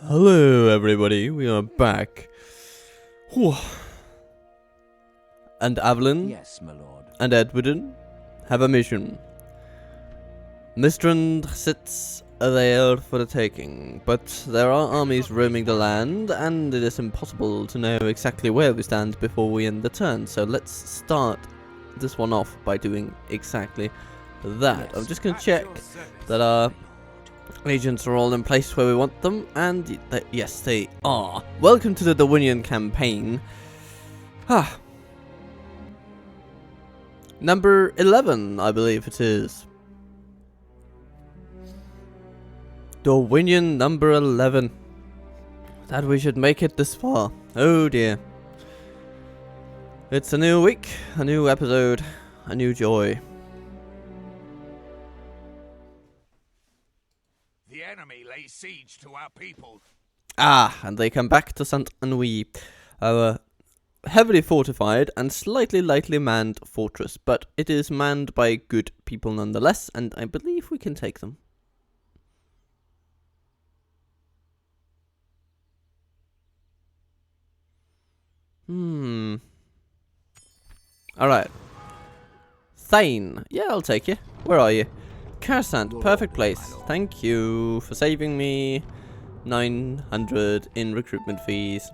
Hello everybody, we are back. Whew. And Evelyn Yes, my lord. and Edwardin have a mission. Mistrand sits there for the taking, but there are armies roaming the land, and it is impossible to know exactly where we stand before we end the turn. So let's start this one off by doing exactly that. I'm just going to check that our agents are all in place where we want them, and yes, they are. Welcome to the Dorwinion campaign. Number 11, I believe it is. Dorwinion number 11. That we should make it this far. Oh dear. It's a new week, a new episode, a new joy. The enemy lays siege to our people. Ah, and they come back to Saint-Ennui, our heavily fortified and slightly lightly manned fortress, but it is manned by good people nonetheless, and I believe we can take them. Alright. Thane. Yeah, I'll take you. Where are you? Carsant, perfect place. Thank you for saving me 900 in recruitment fees.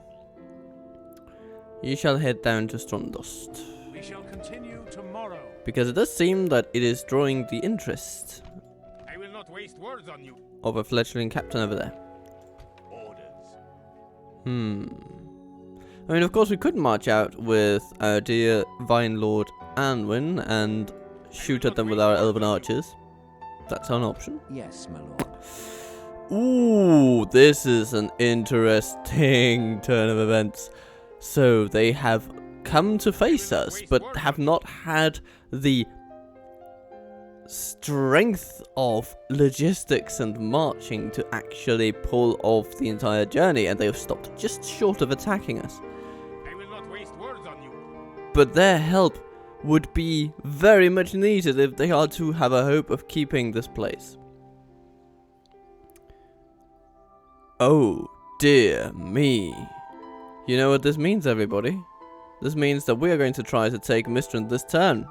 You shall head down to Strondost. We shall continue tomorrow. Because it does seem that it is drawing the interest I will not waste words on you. of a fledgling captain over there. Orders. I mean, of course, we could march out with our dear Vine Lord Anwin and shoot at them with our elven archers. That's an option. Yes, my lord. Ooh, this is an interesting turn of events. So they have come to face us, but have not had the strength of logistics and marching to actually pull off the entire journey, and they have stopped just short of attacking us. I will not waste words on you. But their help would be very much needed if they are to have a hope of keeping this place. Oh dear me. You know what this means, everybody? This means that we are going to try to take Mistrand this turn.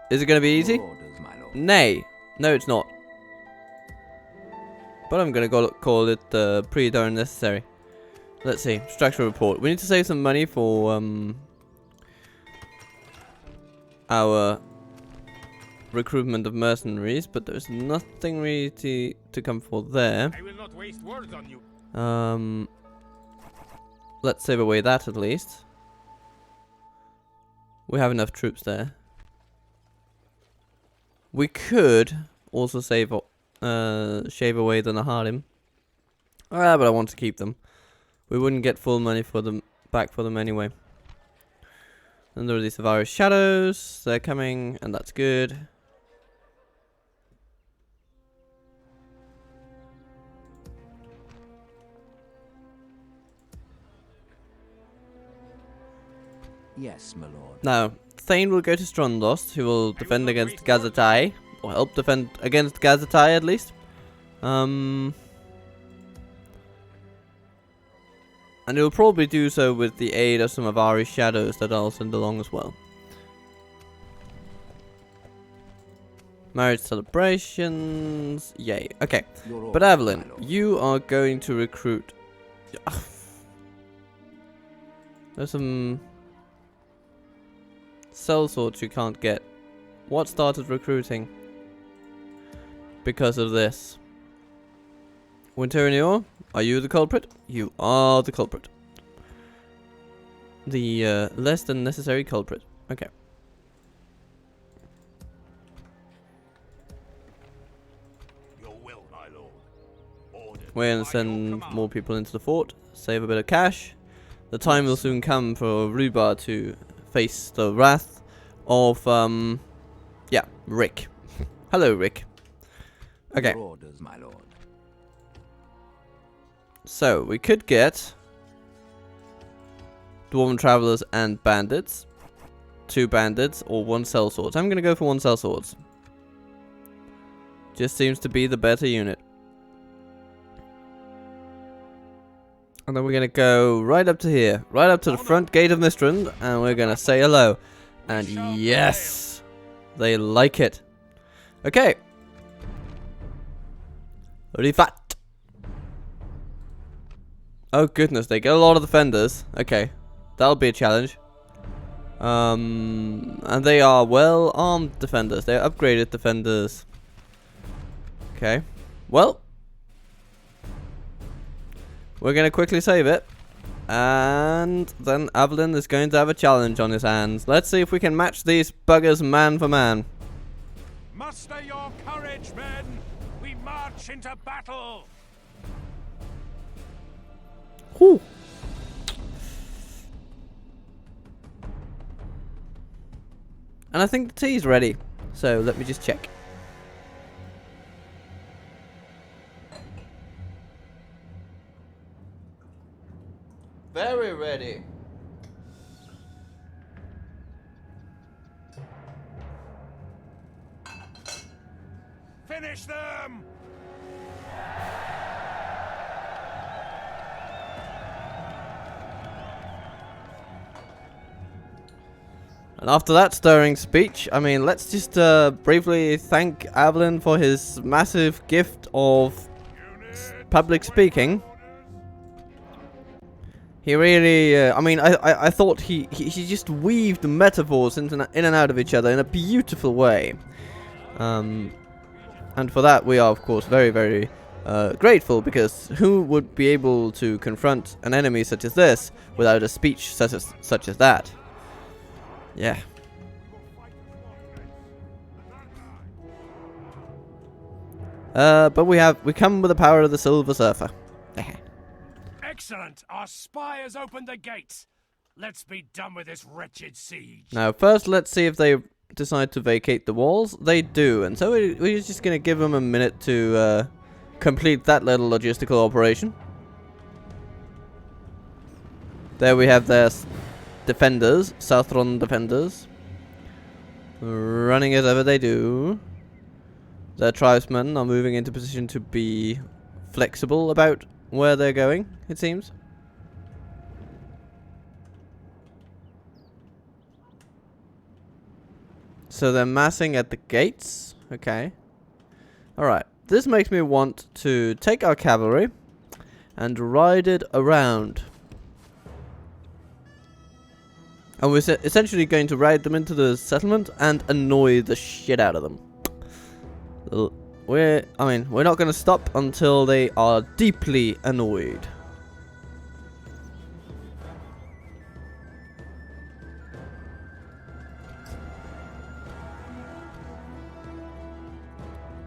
Is it going to be easy? Orders, my lord. Nay. No, it's not. But I'm going to call it pretty darn necessary. Let's see. Structural report. We need to save some money for our recruitment of mercenaries, but there's nothing really to come for there. I will not waste words on you. Let's save away that at least. We have enough troops there. We could also shave away the Naharim. But I want to keep them. We wouldn't get full money for them back for them anyway. And there are these Avaris shadows. They're coming, and that's good. Yes, my lord. Now, Thane will go to Strondost, who will defend against Gazatai, or help defend against Gazatai at least. And he will probably do so with the aid of some of Ari's shadows that I'll send along as well. Marriage celebrations, yay. Okay, but Evelyn, you are going to recruit. There's some sellswords you can't get. What started recruiting? Because of this. Winterinior, are you the culprit? You are the culprit. The less than necessary culprit. Okay. Your will, my lord. Orders. We're gonna send more people into the fort, save a bit of cash. The time will soon come for Rubar to face the wrath of Rick. Hello, Rick. Okay. Your orders, my lord. So we could get Dwarven Travelers and Bandits. 2 Bandits or 1 Sellswords. I'm gonna go for 1 Sellswords. Just seems to be the better unit. And then we're gonna go right up to here, right up to the front gate of Mistrand, and we're gonna say hello. And yes, they like it. Okay. Rifat. Oh goodness, they get a lot of defenders. Okay, that'll be a challenge. And they are well armed defenders. They're upgraded defenders. Okay. Well, we're gonna quickly save it. And then Avalon is going to have a challenge on his hands. Let's see if we can match these buggers man for man. Muster your courage, men. We march into battle. Whew. And I think the tea's ready. So let me just check. Very ready. Finish them. And after that stirring speech, I mean, let's just briefly thank Avalon for his massive gift of public speaking. He really, I mean, I thought he just weaved metaphors in and out of each other in a beautiful way. And for that we are, of course, very, very grateful, because who would be able to confront an enemy such as this without a speech such as that? Yeah. But we come with the power of the Silver Surfer. Excellent. Our spy has opened the gates. Let's be done with this wretched siege. Now, first, let's see if they decide to vacate the walls. They do, and so we're just going to give them a minute to complete that little logistical operation. There we have their defenders, Southron defenders, running as ever they do. Their tribesmen are moving into position to be flexible about where they're going, it seems. So they're massing at the gates. Okay. Alright. This makes me want to take our cavalry and ride it around. And we're essentially going to ride them into the settlement and annoy the shit out of them. We're not going to stop until they are deeply annoyed.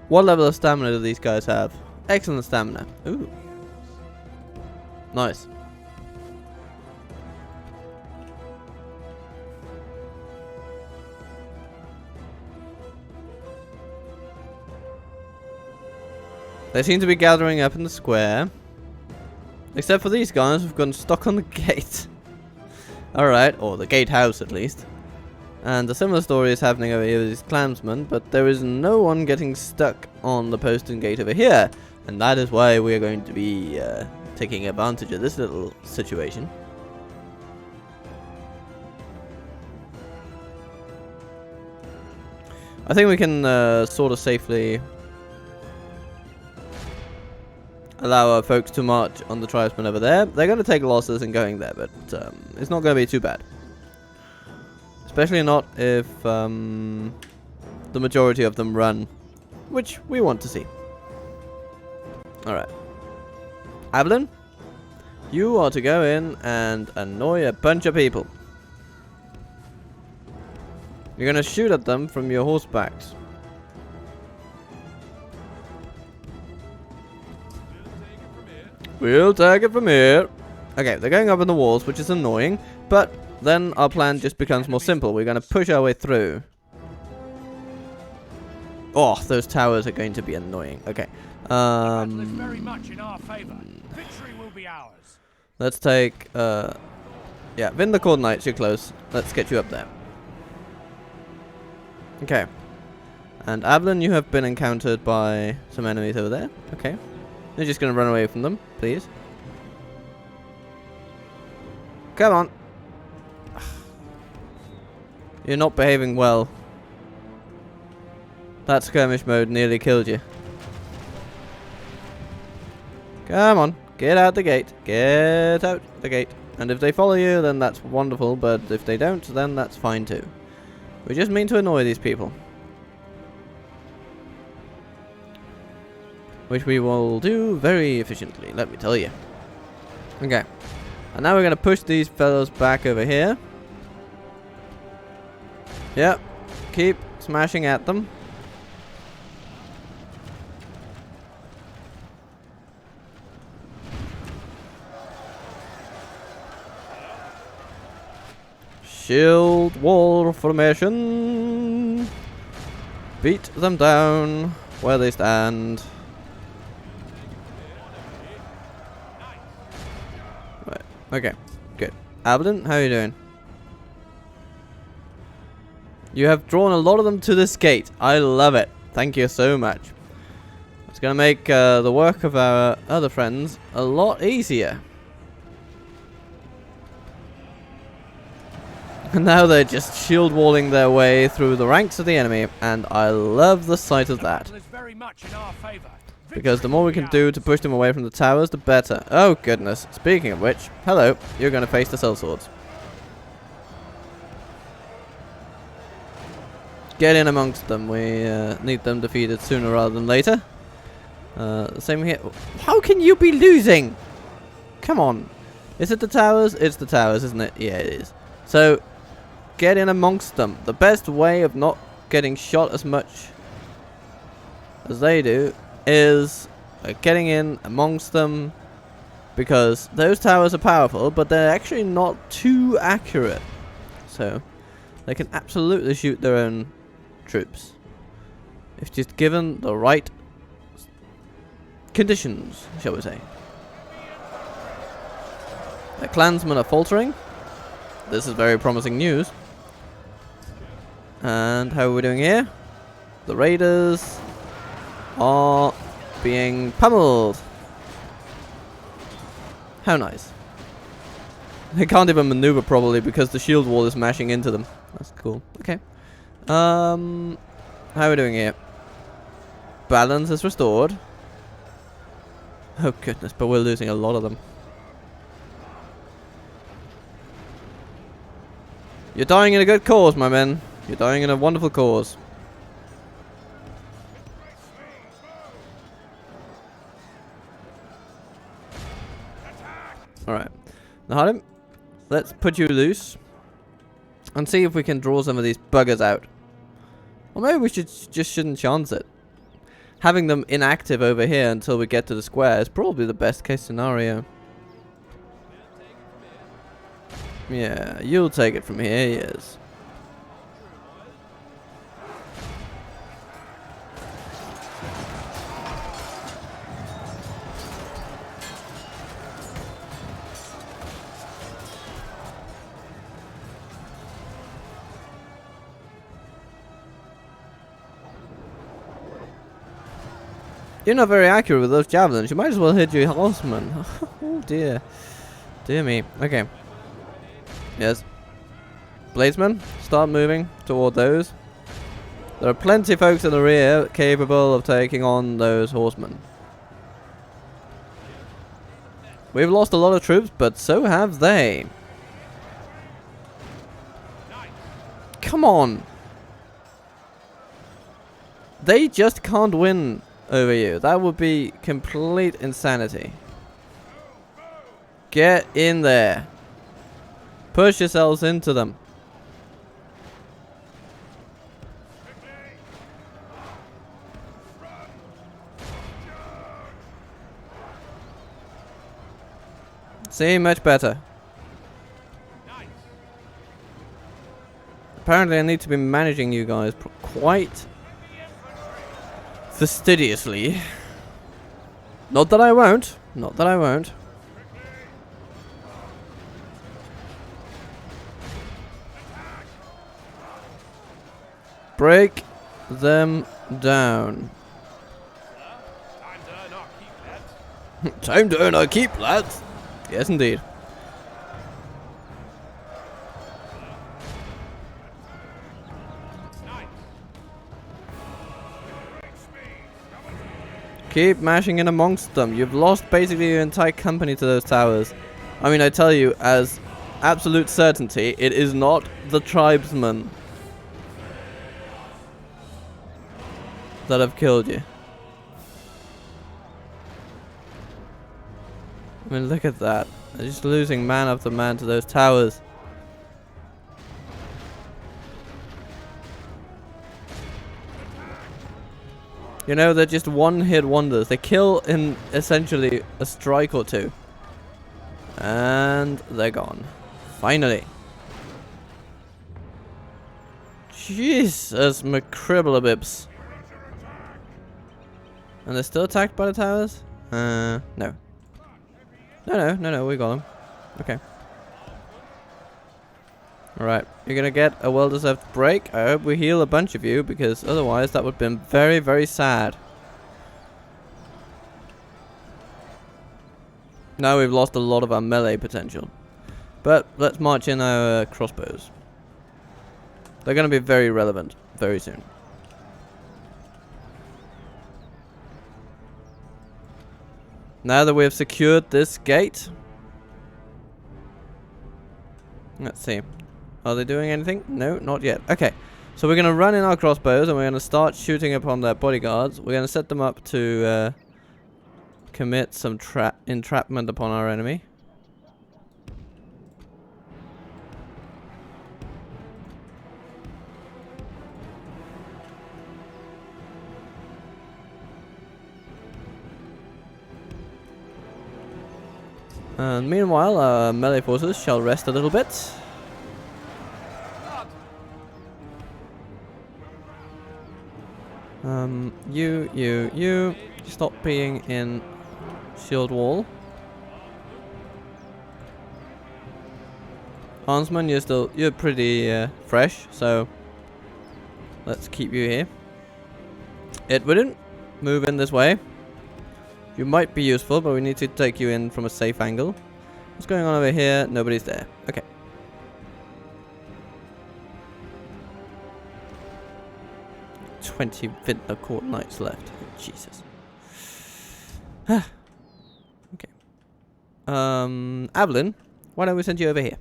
What level of stamina do these guys have? Excellent stamina. Ooh. Nice. They seem to be gathering up in the square. Except for these guys who've gotten stuck on the gate. Alright, or the gatehouse at least. And a similar story is happening over here with these clansmen, but there is no one getting stuck on the postern gate over here. And that is why we are going to be taking advantage of this little situation. I think we can sort of safely allow our folks to march on the tribesmen over there. They're going to take losses in going there, but it's not going to be too bad. Especially not if the majority of them run, which we want to see. Alright. Avalon, you are to go in and annoy a bunch of people. You're going to shoot at them from your horsebacks. We'll take it from here. Okay, they're going up on the walls, which is annoying, but then our plan just becomes more simple. We're going to push our way through. Oh, those towers are going to be annoying. Okay. Very much in our favor. Victory will be ours. Let's take, yeah, Vindicord Knights, you're close. Let's get you up there. Okay. And Avalon, you have been encountered by some enemies over there. Okay. You're just going to run away from them, please. Come on. You're not behaving well. That skirmish mode nearly killed you. Come on. Get out the gate. Get out the gate. And if they follow you, then that's wonderful. But if they don't, then that's fine too. We just mean to annoy these people. Which we will do very efficiently, let me tell you. Okay. And now we're going to push these fellows back over here. Yep. Keep smashing at them. Shield wall formation. Beat them down where they stand. Right. Okay. Good. Aberdeen, how are you doing? You have drawn a lot of them to this gate. I love it. Thank you so much. It's going to make the work of our other friends a lot easier. And now they're just shield walling their way through the ranks of the enemy, and I love the sight of that. Because the more we can do to push them away from the towers, the better. Oh goodness. Speaking of which, hello, you're going to face the sellswords. Get in amongst them. We need them defeated sooner rather than later. Same here. How can you be losing? Come on. Is it the towers? It's the towers, isn't it? Yeah, it is. So, get in amongst them. The best way of not getting shot as much as they do is getting in amongst them, because those towers are powerful, but they're actually not too accurate. So, they can absolutely shoot their own troops if just given the right conditions, shall we say. The clansmen are faltering. This is very promising news. And how are we doing here? The raiders are being pummeled. How nice. They can't even maneuver probably because the shield wall is mashing into them. That's cool. Okay. How are we doing here? Balance is restored. Oh goodness, but we're losing a lot of them. You're dying in a good cause, my men. You're dying in a wonderful cause. Alright. Now, let's put you loose and see if we can draw some of these buggers out. Or maybe we shouldn't chance it. Having them inactive over here until we get to the square is probably the best case scenario. Yeah, you'll take it from here, yes. You're not very accurate with those javelins. You might as well hit your horsemen. Oh dear. Dear me. Okay. Yes. Bladesmen, start moving toward those. There are plenty of folks in the rear capable of taking on those horsemen. We've lost a lot of troops, but so have they. Come on. They just can't win over you. That would be complete insanity. Get in there. Push yourselves into them. See, much better. Apparently I need to be managing you guys quite fastidiously. Not that I won't. Not that I won't. Break them down. Time to earn our keep, lads. Yes, indeed. Keep mashing in amongst them. You've lost basically your entire company to those towers. I mean, I tell you, as absolute certainty, it is not the tribesmen that have killed you. I mean, look at that. They're just losing man after man to those towers. You know, they're just one-hit wonders. They kill in essentially a strike or two. And they're gone. Finally. Jesus, McCribblebibs. And they're still attacked by the towers? No. No, we got them. Okay. Alright, you're gonna get a well-deserved break. I hope we heal a bunch of you, because otherwise that would have been very, very sad. Now we've lost a lot of our melee potential. But let's march in our crossbows. They're gonna be very relevant very soon. Now that we have secured this gate. Let's see. Are they doing anything? No, not yet. Okay. So we're going to run in our crossbows and we're going to start shooting upon their bodyguards. We're going to set them up to commit some entrapment upon our enemy. And meanwhile, our melee forces shall rest a little bit. You stop being in shield wall. Hansman, you're pretty fresh, so let's keep you here. Edwardin, move in this way. You might be useful, but we need to take you in from a safe angle. What's going on over here? Nobody's there. Okay. "20 Vintner Court Knights left." Oh, Jesus. Okay. Evelyn, why don't we send you over here?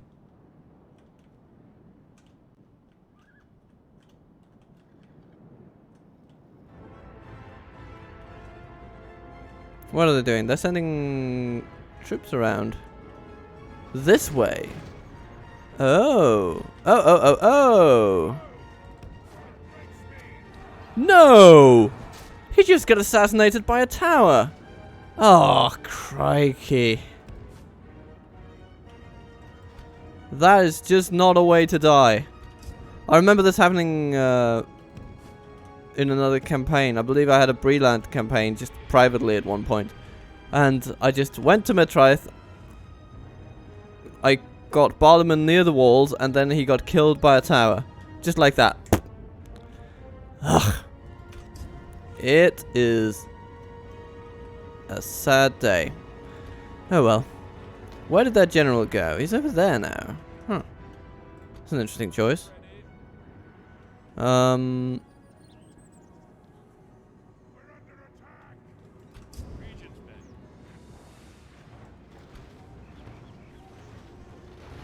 What are they doing? They're sending troops around. This way. Oh. Oh. No! He just got assassinated by a tower. Oh, crikey. That is just not a way to die. I remember this happening in another campaign. I believe I had a Breland campaign just privately at one point. And I just went to Mitraith. I got Barliman near the walls, and then he got killed by a tower. Just like that. Ugh. It is a sad day. Oh well. Where did that general go? He's over there now. Huh. That's an interesting choice.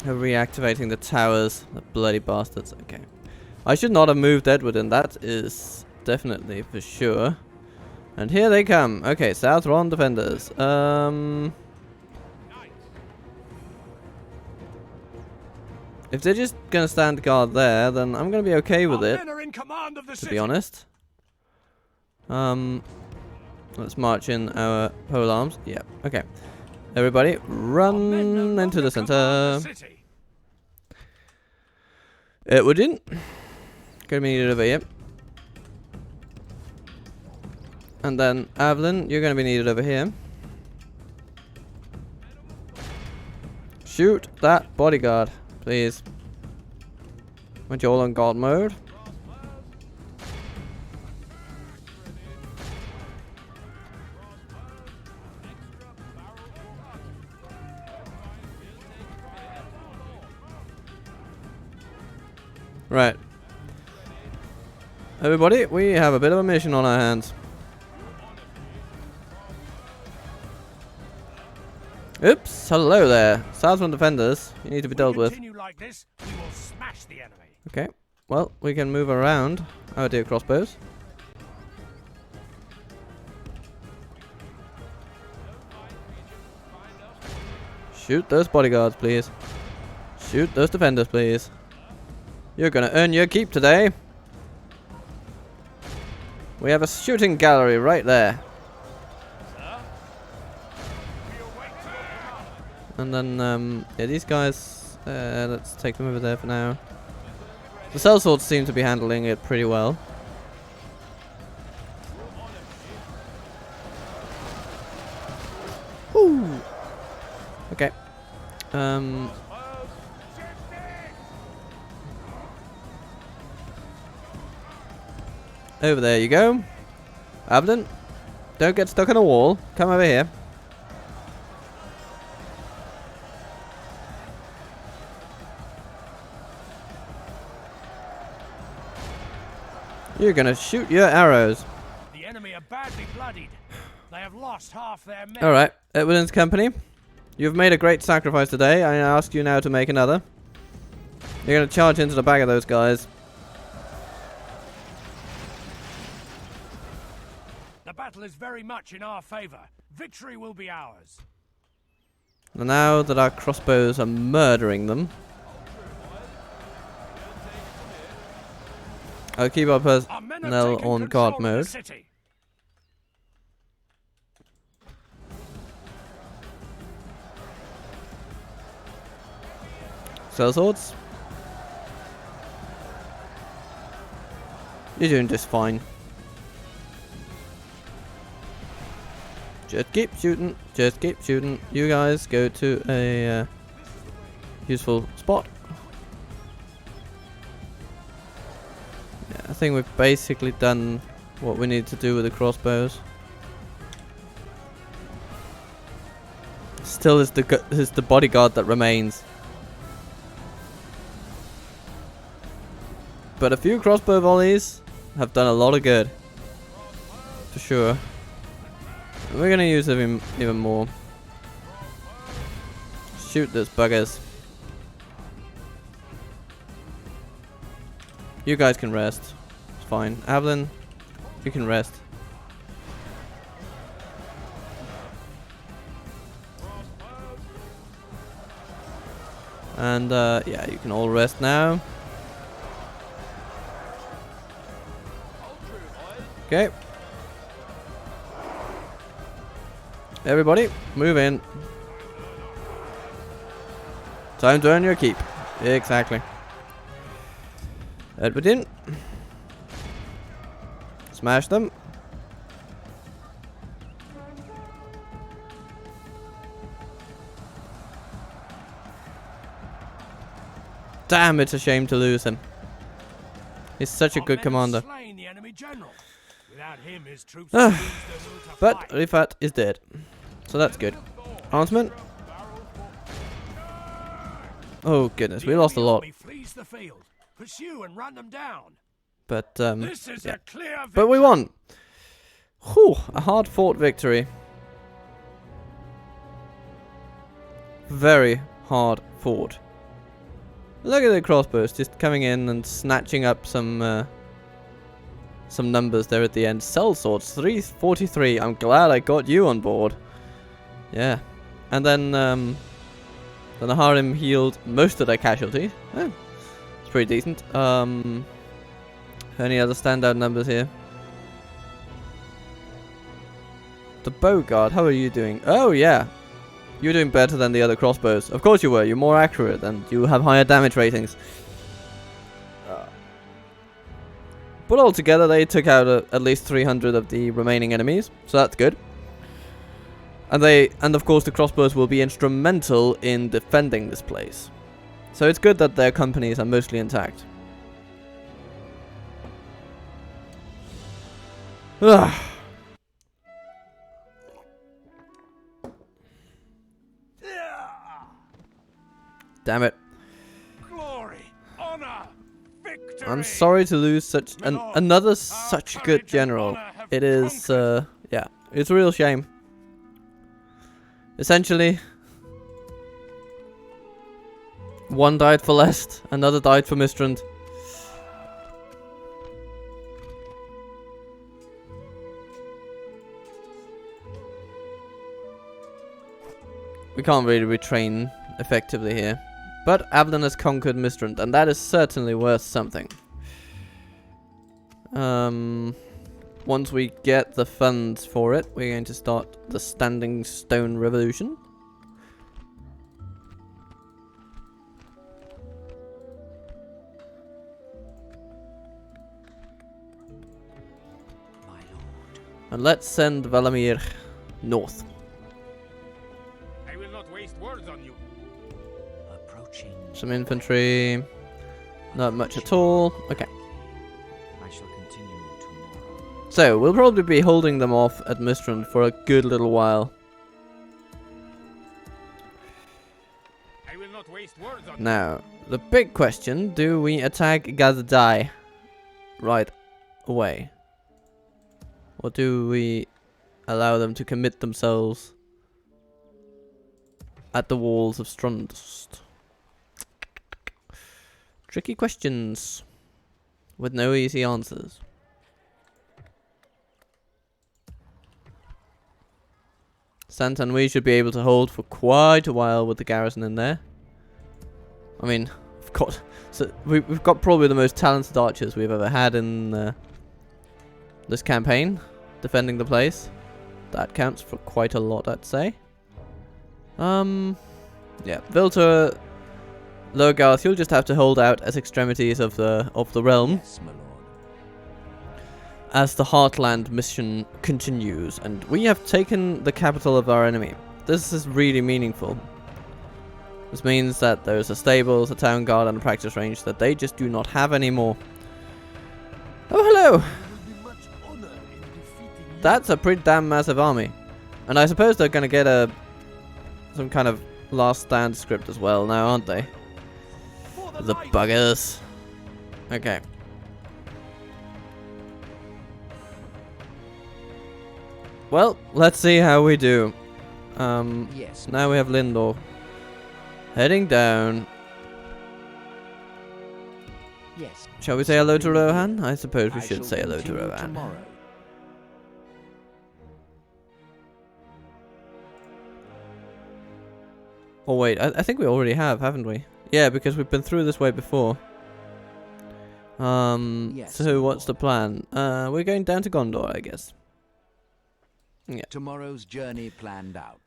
Reactivating the towers. The bloody bastards. Okay. I should not have moved Edward, and that is definitely for sure. And here they come. Okay, South Ron defenders. If they're just gonna stand guard there, then I'm gonna be okay with it. To be honest. Let's march in our pole arms. Yeah. Okay. Everybody, run into the center. Edwardin, gonna be needed over here. And then Evelyn, you're gonna be needed over here. Shoot that bodyguard, please. Aren't you all on guard mode? Right. Everybody, we have a bit of a mission on our hands. Oops, hello there. Southern defenders, you need to be dealt with. Continue like this, we will smash the enemy. Okay, well, we can move around our dear crossbows. Shoot those bodyguards, please. Shoot those defenders, please. You're gonna earn your keep today. We have a shooting gallery right there. And then, yeah, these guys, let's take them over there for now. The sellswords seem to be handling it pretty well. Woo! Okay. Over there you go. Abden, don't get stuck on a wall. Come over here. You're gonna shoot your arrows. The enemy are badly bloodied. They have lost half their men. Alright, Edward's company. You've made a great sacrifice today. I ask you now to make another. You're gonna charge into the back of those guys. The battle is very much in our favor. Victory will be ours. And now that our crossbows are murdering them, I'll keep our personnel on guard mode. Sellswords, you're doing just fine. Just keep shooting. Just keep shooting. You guys go to a useful spot. Yeah, I think we've basically done what we need to do with the crossbows. Still is the bodyguard that remains. But a few crossbow volleys have done a lot of good. For sure. And we're gonna use them even more. Shoot those buggers. You guys can rest. It's fine. Evelyn, you can rest. And yeah, you can all rest now. Okay. Everybody, move in. Time to earn your keep. Exactly. Edward in. Smash them. Damn, it's a shame to lose him. He's such a good commander. But Rifat is dead. So that's good. Huntsman. Oh goodness, we lost a lot. But yeah. But we won. Whew, a hard fought victory. Very hard fought. Look at the crossbows just coming in and snatching up some numbers there at the end. Sellswords 343. I'm glad I got you on board. Yeah. And then the Naharim healed most of their casualties. Oh, it's pretty decent. Any other standout numbers here? The Bogard, how are you doing? Oh yeah. You're doing better than the other crossbows. Of course you were. You're more accurate and you have higher damage ratings. But altogether, they took out at least 300 of the remaining enemies, so that's good. And of course, the crossbows will be instrumental in defending this place. So it's good that their companies are mostly intact. Ugh. Damn it. Glory, honor, victory. I'm sorry to lose such another such good general. It is yeah, it's a real shame. Essentially, One died for Lest, another died for Mistrand. We can't really retrain effectively here. But Avalon has conquered Mistrand, and that is certainly worth something. Once we get the funds for it, we're going to start the Standing Stone Revolution. My lord. And let's send Valamir north. I will not waste words on you. Approaching. Some infantry. Not much at all. Okay. I shall continue tomorrow. So, we'll probably be holding them off at Mistrand for a good little while. I will not waste words on Now, the big question, do we attack Gazdai right away? Or do we allow them to commit themselves at the walls of Strundust? Tricky questions with no easy answers. Santan we should be able to hold for quite a while with the garrison in there. I mean, we've got probably the most talented archers we've ever had in this campaign, defending the place. That counts for quite a lot, I'd say. Yeah, Viltur, Logarth, you'll just have to hold out as extremities of the realm. Yes, my lord. As the Heartland mission continues, and we have taken the capital of our enemy. This is really meaningful. This means that there's a stables, a town guard, and a practice range that they just do not have anymore. Oh, hello! That's a pretty damn massive army. And I suppose they're going to get some kind of last stand script as well now, aren't they? The buggers. Okay. Well, let's see how we do. Yes. Now we have Lindor heading down. Yes. Shall we say hello to Rohan? I suppose we I should shall say hello to continue Rohan. tomorrow. Oh wait, I think we already have, haven't we? Yeah, because we've been through this way before. Yes, So what's the plan? We're going down to Gondor, I guess. Yeah. Tomorrow's journey planned out.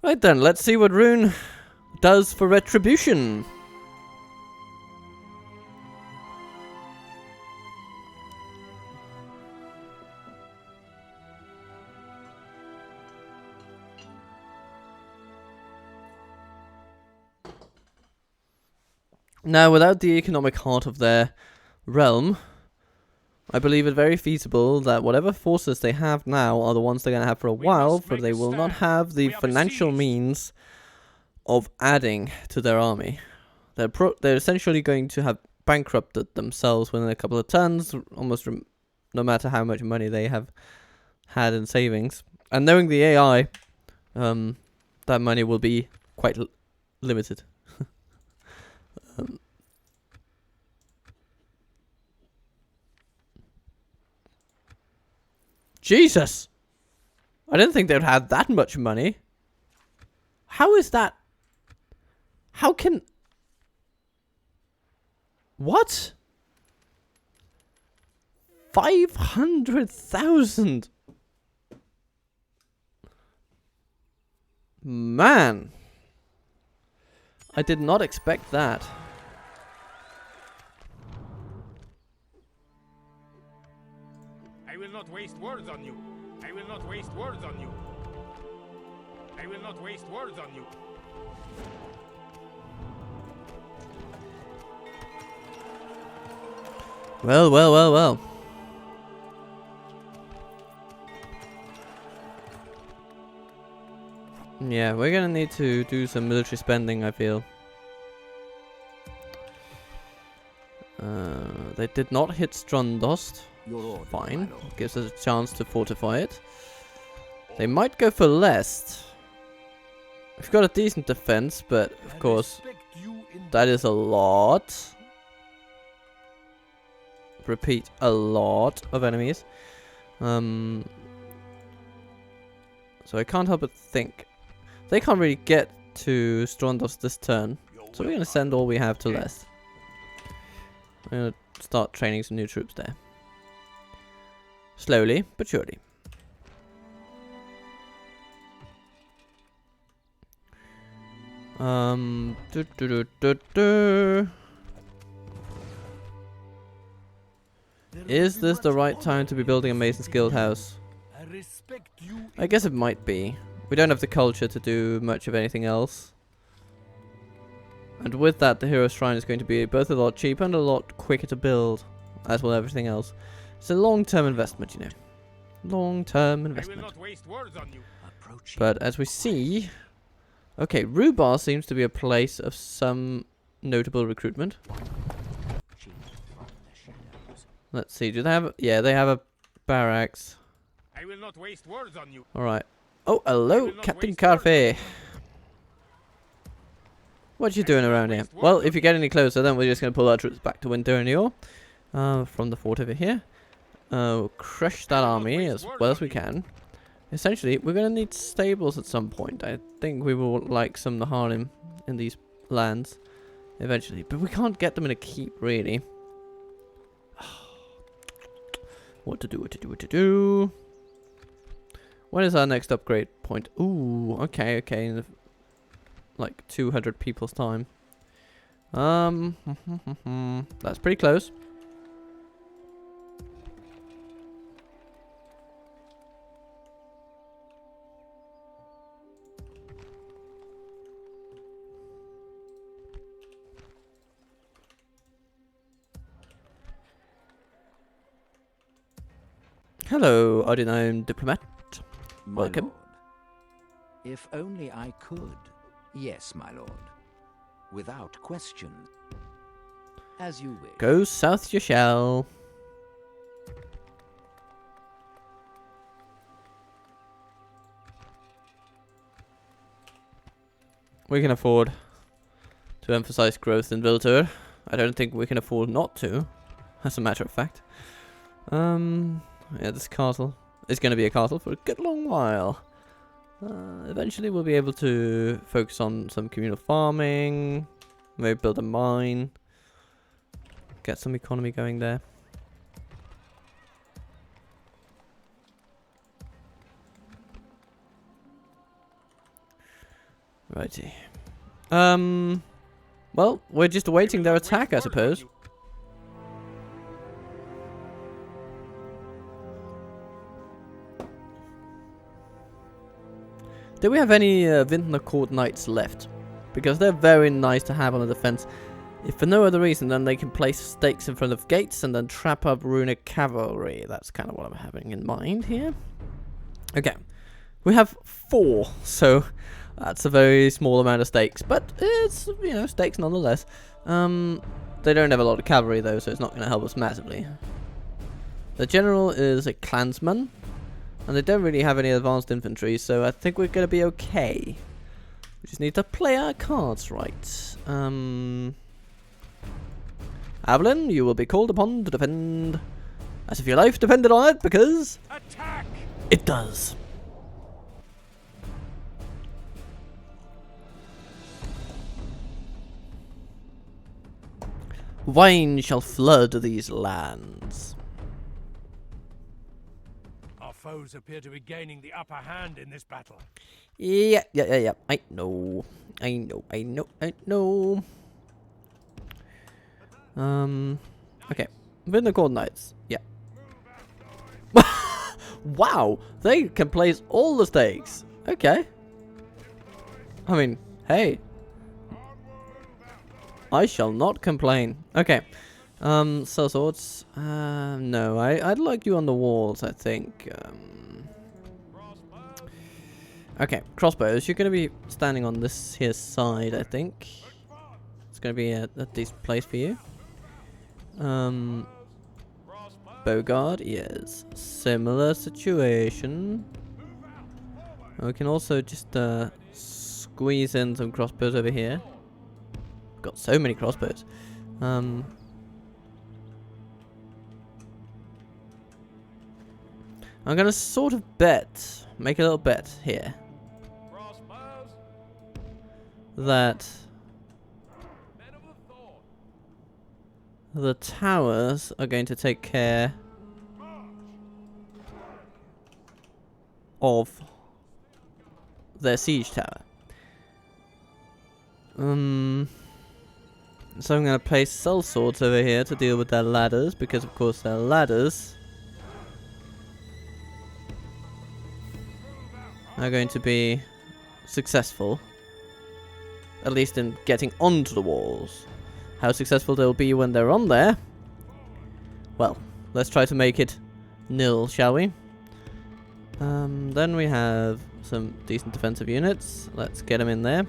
Right then, let's see what Rune does for retribution. Now, without the economic heart of their realm, I believe it very feasible that whatever forces they have now are the ones they're going to have for a while, for they will not have the financial means of adding to their army. They're essentially going to have bankrupted themselves within a couple of turns, almost no matter how much money they have had in savings. And knowing the AI, that money will be quite limited. Jesus! I didn't think they'd have that much money. How is that? How can... What? 500,000? Man. I did not expect that. I will not waste words on you. I will not waste words on you. I will not waste words on you. Well, well, well, well. Yeah, we're gonna need to do some military spending, I feel. They did not hit Strundost. Your order, Fine. my lord. Gives us a chance to fortify it. They might go for Lest. We've got a decent defense, but of course That is a lot. Repeat, a lot of enemies. So I can't help but think. They can't really get to Strondos this turn. So we're going to send all we have to Lest. We're going to start training some new troops there. Slowly, but surely. Is this the right time to be building a Mason's Guild house? I guess it might be. We don't have the culture to do much of anything else. And with that, the Hero Shrine is going to be both a lot cheaper and a lot quicker to build, as will everything else. It's a long-term investment, you know. Long-term investment. But as we see... Okay, Rhubar seems to be a place of some notable recruitment. Let's see, do they have... Yeah, they have a barracks. I will not waste words on you. Alright. Oh, hello, Captain Carfe. What you doing around here? Well, if you get any closer, then we're just going to pull our troops back to Windurnior. From the fort over here. Crush that army as well as we can. Essentially, we're going to need stables at some point. I think we will like some Naharim in these lands eventually. But we can't get them in a keep, really. What to do. When is our next upgrade point? Ooh, okay. In like 200 people's time. That's pretty close. Hello, Odinome diplomat. Welcome. Lord. If only I could. Yes, my lord. Without question. As you wish. Go south you shall. We can afford to emphasize growth in Viltur. I don't think we can afford not to, as a matter of fact. Yeah, this castle is going to be a castle for a good long while. Eventually we'll be able to focus on some communal farming, maybe build a mine, get some economy going there. Righty. Well, we're just awaiting their attack, I suppose. Do we have any Vintner Court Knights left? Because they're very nice to have on the defense. If for no other reason, then they can place stakes in front of gates and then trap up runic cavalry. That's kind of what I'm having in mind here. Okay. We have 4, so that's a very small amount of stakes. But it's, you know, stakes nonetheless. They don't have a lot of cavalry, though, so it's not going to help us massively. The general is a clansman. And they don't really have any advanced infantry, so I think we're going to be okay. We just need to play our cards right. Avalon, you will be called upon to defend as if your life depended on it, because attack! It does. Wine shall flood these lands. Foes appear to be gaining the upper hand in this battle. Yeah. I know. Okay. Vintner Court Knights. Yeah. Wow, they can place all the stakes. Okay. I mean, hey. I shall not complain. Okay. So swords. No, I'd like you on the walls, I think. Okay, crossbows. You're going to be standing on this here side, I think. It's going to be a decent place for you. Bowguard, yes. Similar situation. We can also just squeeze in some crossbows over here. got so many crossbows. I'm gonna sort of make a little bet here. That the towers are going to take care of their siege tower. So I'm going to place cell swords over here to deal with their ladders, because of course their ladders are going to be successful, at least in getting onto the walls. How successful they'll be when they're on there, well, let's try to make it nil, shall we? Then we have some decent defensive units. Let's get them in there.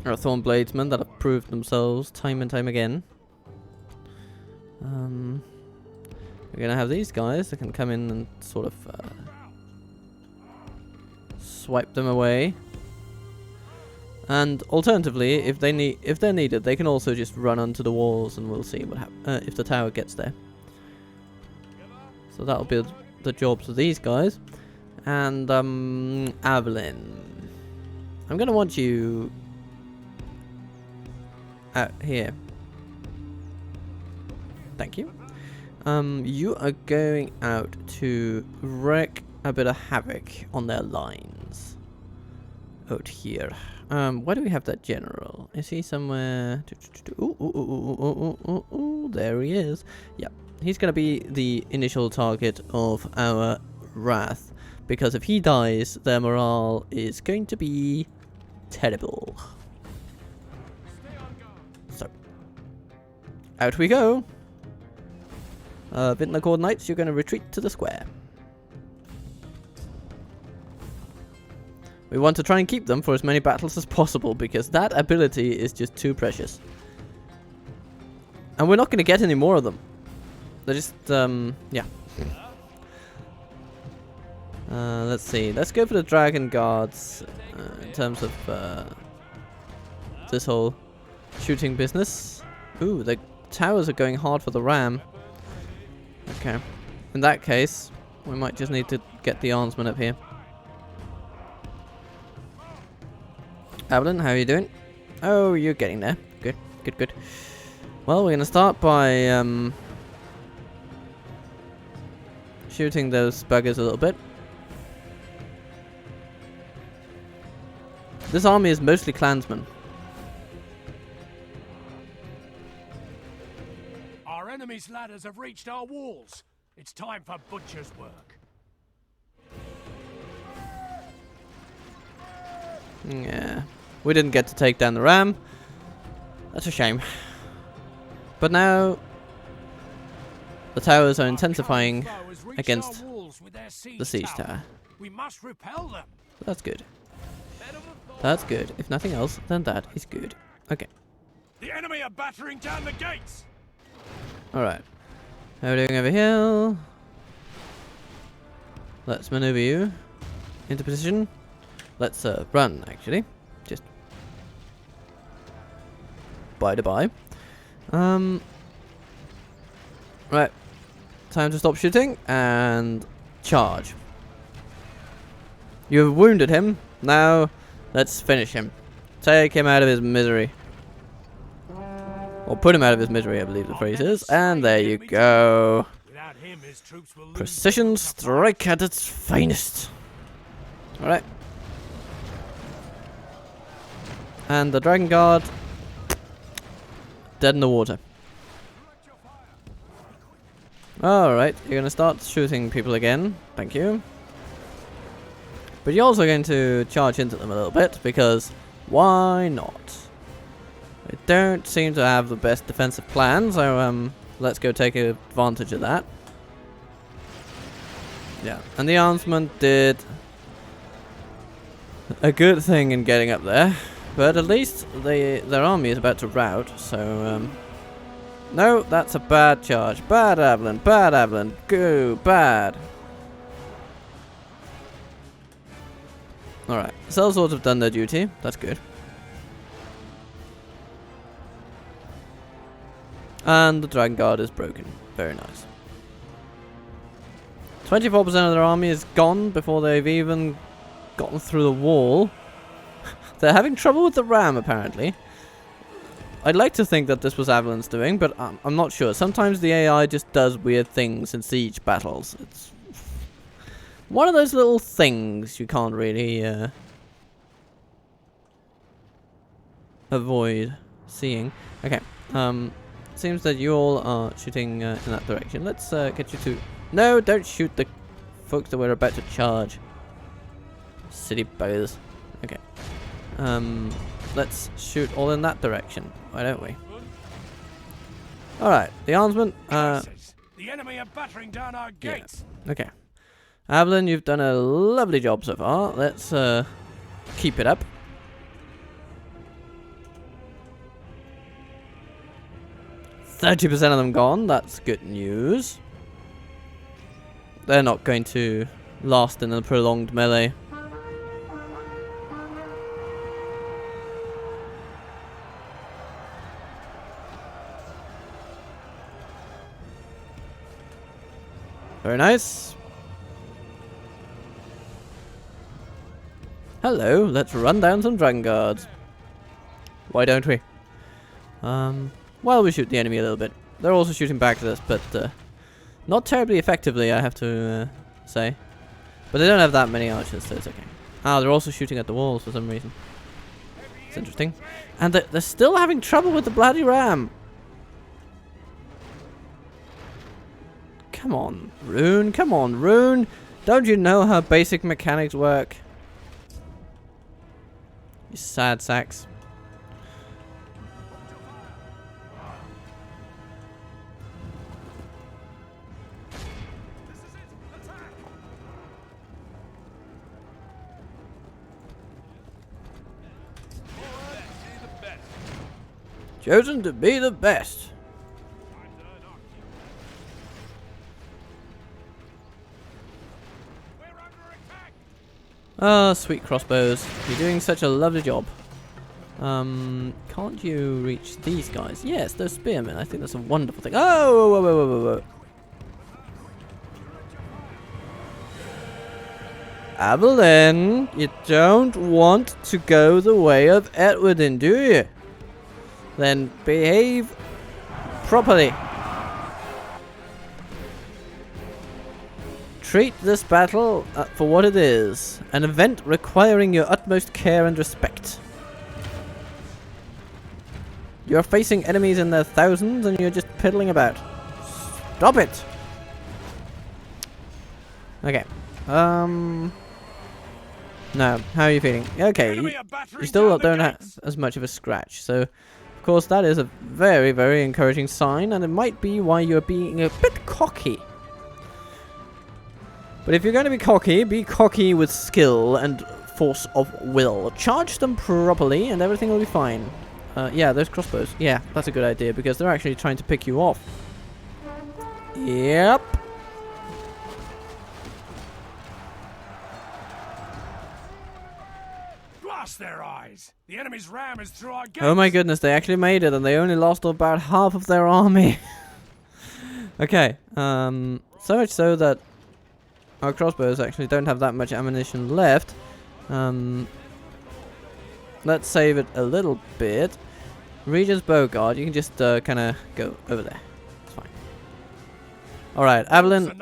Our Thorn Bladesmen that have proved themselves time and time again. We're gonna have these guys that can come in and sort of swipe them away. And alternatively, if they're needed, they can also just run onto the walls, and we'll see what happens if the tower gets there. So that'll be the jobs of these guys. And Evelyn, I'm gonna want you out here. Thank you. You are going out to wreak a bit of havoc on their lines. Out here. Why do we have that general? Is he somewhere? Ooh, there he is. Yep. He's going to be the initial target of our wrath, because if he dies, their morale is going to be terrible. So, out we go. Vintner Knights, you're going to retreat to the square. We want to try and keep them for as many battles as possible, because that ability is just too precious. And we're not going to get any more of them. They're just, yeah. Let's see. Let's go for the Dragon Guards in terms of this whole shooting business. Ooh, the towers are going hard for the ram. Okay. In that case, we might just need to get the armsman up here. Evelyn, how are you doing? Oh, you're getting there. Good, good, good. Well, we're going to start by shooting those buggers a little bit. This army is mostly clansmen. Our enemy's ladders have reached our walls. It's time for butcher's work. Yeah, we didn't get to take down the ram. That's a shame. But now the towers are intensifying against the siege tower. We must repel them. So that's good. That's good. If nothing else, then that is good. Okay. The enemy are battering down the gates. Alright. How are we doing over here? Let's maneuver you into position. Let's run, actually. Just by the by. Right. Time to stop shooting and charge. You have wounded him. Now, let's finish him. Take him out of his misery. Or put him out of his misery, I believe the phrase is. And there you go. Precision strike at its finest. Alright. And the Dragon Guard dead in the water. Alright, you're going to start shooting people again. Thank you. But you're also going to charge into them a little bit, because why not? They don't seem to have the best defensive plan, so let's go take advantage of that. Yeah, and the armsman did a good thing in getting up there, but at least their army is about to rout, so no, that's a bad charge. Bad Evelyn, go, bad. Alright, sellswords have done their duty. That's good. And the Dragon Guard is broken. Very nice. 24% of their army is gone before they've even gotten through the wall. They're having trouble with the ram, apparently. I'd like to think that this was Avalon's doing, but I'm not sure. Sometimes the AI just does weird things in siege battles. It's one of those little things you can't really avoid seeing. Okay, seems that you all are shooting in that direction. Let's get you to... No, don't shoot the folks that we're about to charge. City buggers. Okay. Let's shoot all in that direction. Why don't we? Alright, the armsman. The enemy are battering down our gates. Yeah. Okay. Avalon, you've done a lovely job so far. Let's keep it up. %30 of them gone. That's good news. They're not going to last in a prolonged melee. Very nice. Hello, let's run down some Dragon Guards. Why don't we? Well, we shoot the enemy a little bit. They're also shooting back at us, but not terribly effectively, I have to say. But they don't have that many archers, so it's okay. Ah, they're also shooting at the walls for some reason. It's interesting. And they're still having trouble with the bloody ram. Come on, Rune. Come on, Rune. Don't you know how basic mechanics work? You sad sacks. Chosen to be the best. Ah, sweet crossbows. You're doing such a lovely job. Can't you reach these guys? Yes, those spearmen. I think that's a wonderful thing. Oh, whoa, whoa, whoa, whoa, whoa. Avalon, you don't want to go the way of Edwardin, do you? Then behave properly. Treat this battle for what it is. An event requiring your utmost care and respect. You're facing enemies in their thousands and you're just piddling about. Stop it! Okay. No, how are you feeling? Okay, you still don't have as much of a scratch, so of course that is a very, very encouraging sign, and it might be why you're being a bit cocky. But if you're going to be cocky with skill and force of will. Charge them properly and everything will be fine. Yeah, those crossbows. Yeah, that's a good idea because they're actually trying to pick you off. Yep. Blast their eyes! The enemy's ram is through our gates! Oh my goodness, they actually made it and they only lost about half of their army. Okay, so much so that our crossbows actually don't have that much ammunition left. Let's save it a little bit. Regent's Bowguard, you can just kind of go over there. It's fine. Alright, Avalon,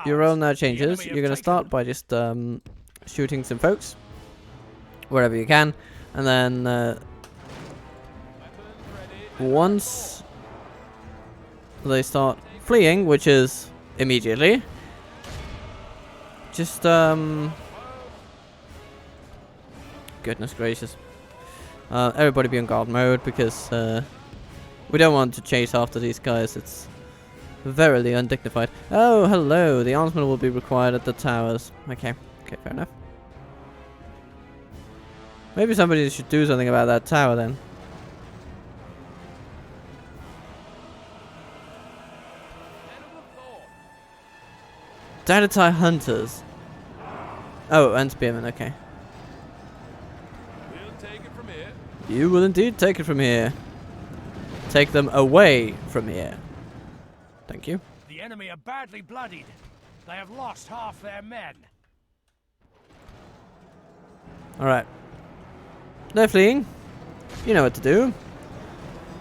your role now changes. You're going to start by just shooting some folks wherever you can. And then once they start fleeing, which is immediately, just goodness gracious. Everybody be on guard mode because we don't want to chase after these guys. It's verily undignified. Oh, hello. The armsman will be required at the towers. Okay. Okay, fair enough. Maybe somebody should do something about that tower then. Dadatai hunters. Oh, and spearmen, okay. You will indeed take it from here. Take them away from here. Thank you. The enemy are badly bloodied. They have lost half their men. Alright. They're fleeing. You know what to do.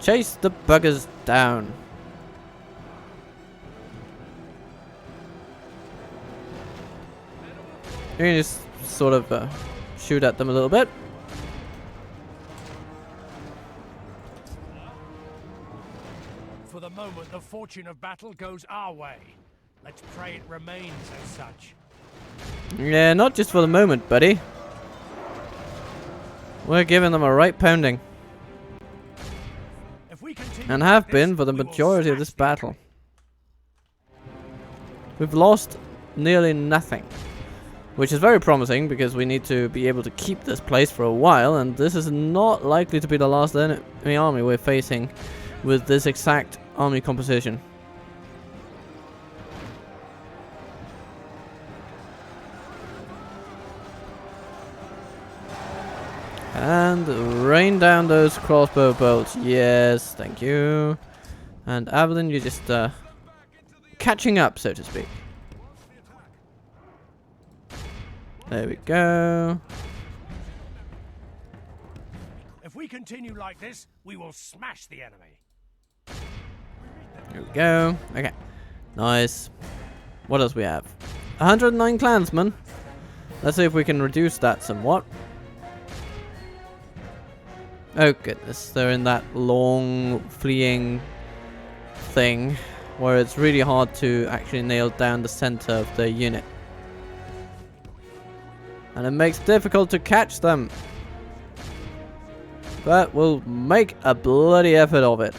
Chase the buggers down. You can just sort of shoot at them a little bit. For the moment, the fortune of battle goes our way. Let's pray it remains as such. Yeah, not just for the moment, buddy. We're giving them a right pounding. If we continue And have like been this, for the we will majority of smash this the battle. We've lost nearly nothing. Which is very promising because we need to be able to keep this place for a while, and this is not likely to be the last enemy army we're facing with this exact army composition. And rain down those crossbow bolts. Yes, thank you. And Avalon, you're just catching up, so to speak. There we go. If we continue like this, we will smash the enemy. There we go. Okay. Nice. What else we have? 109 clansmen. Let's see if we can reduce that somewhat. Oh goodness, they're in that long fleeing thing where it's really hard to actually nail down the center of the unit. And it makes it difficult to catch them. But we'll make a bloody effort of it.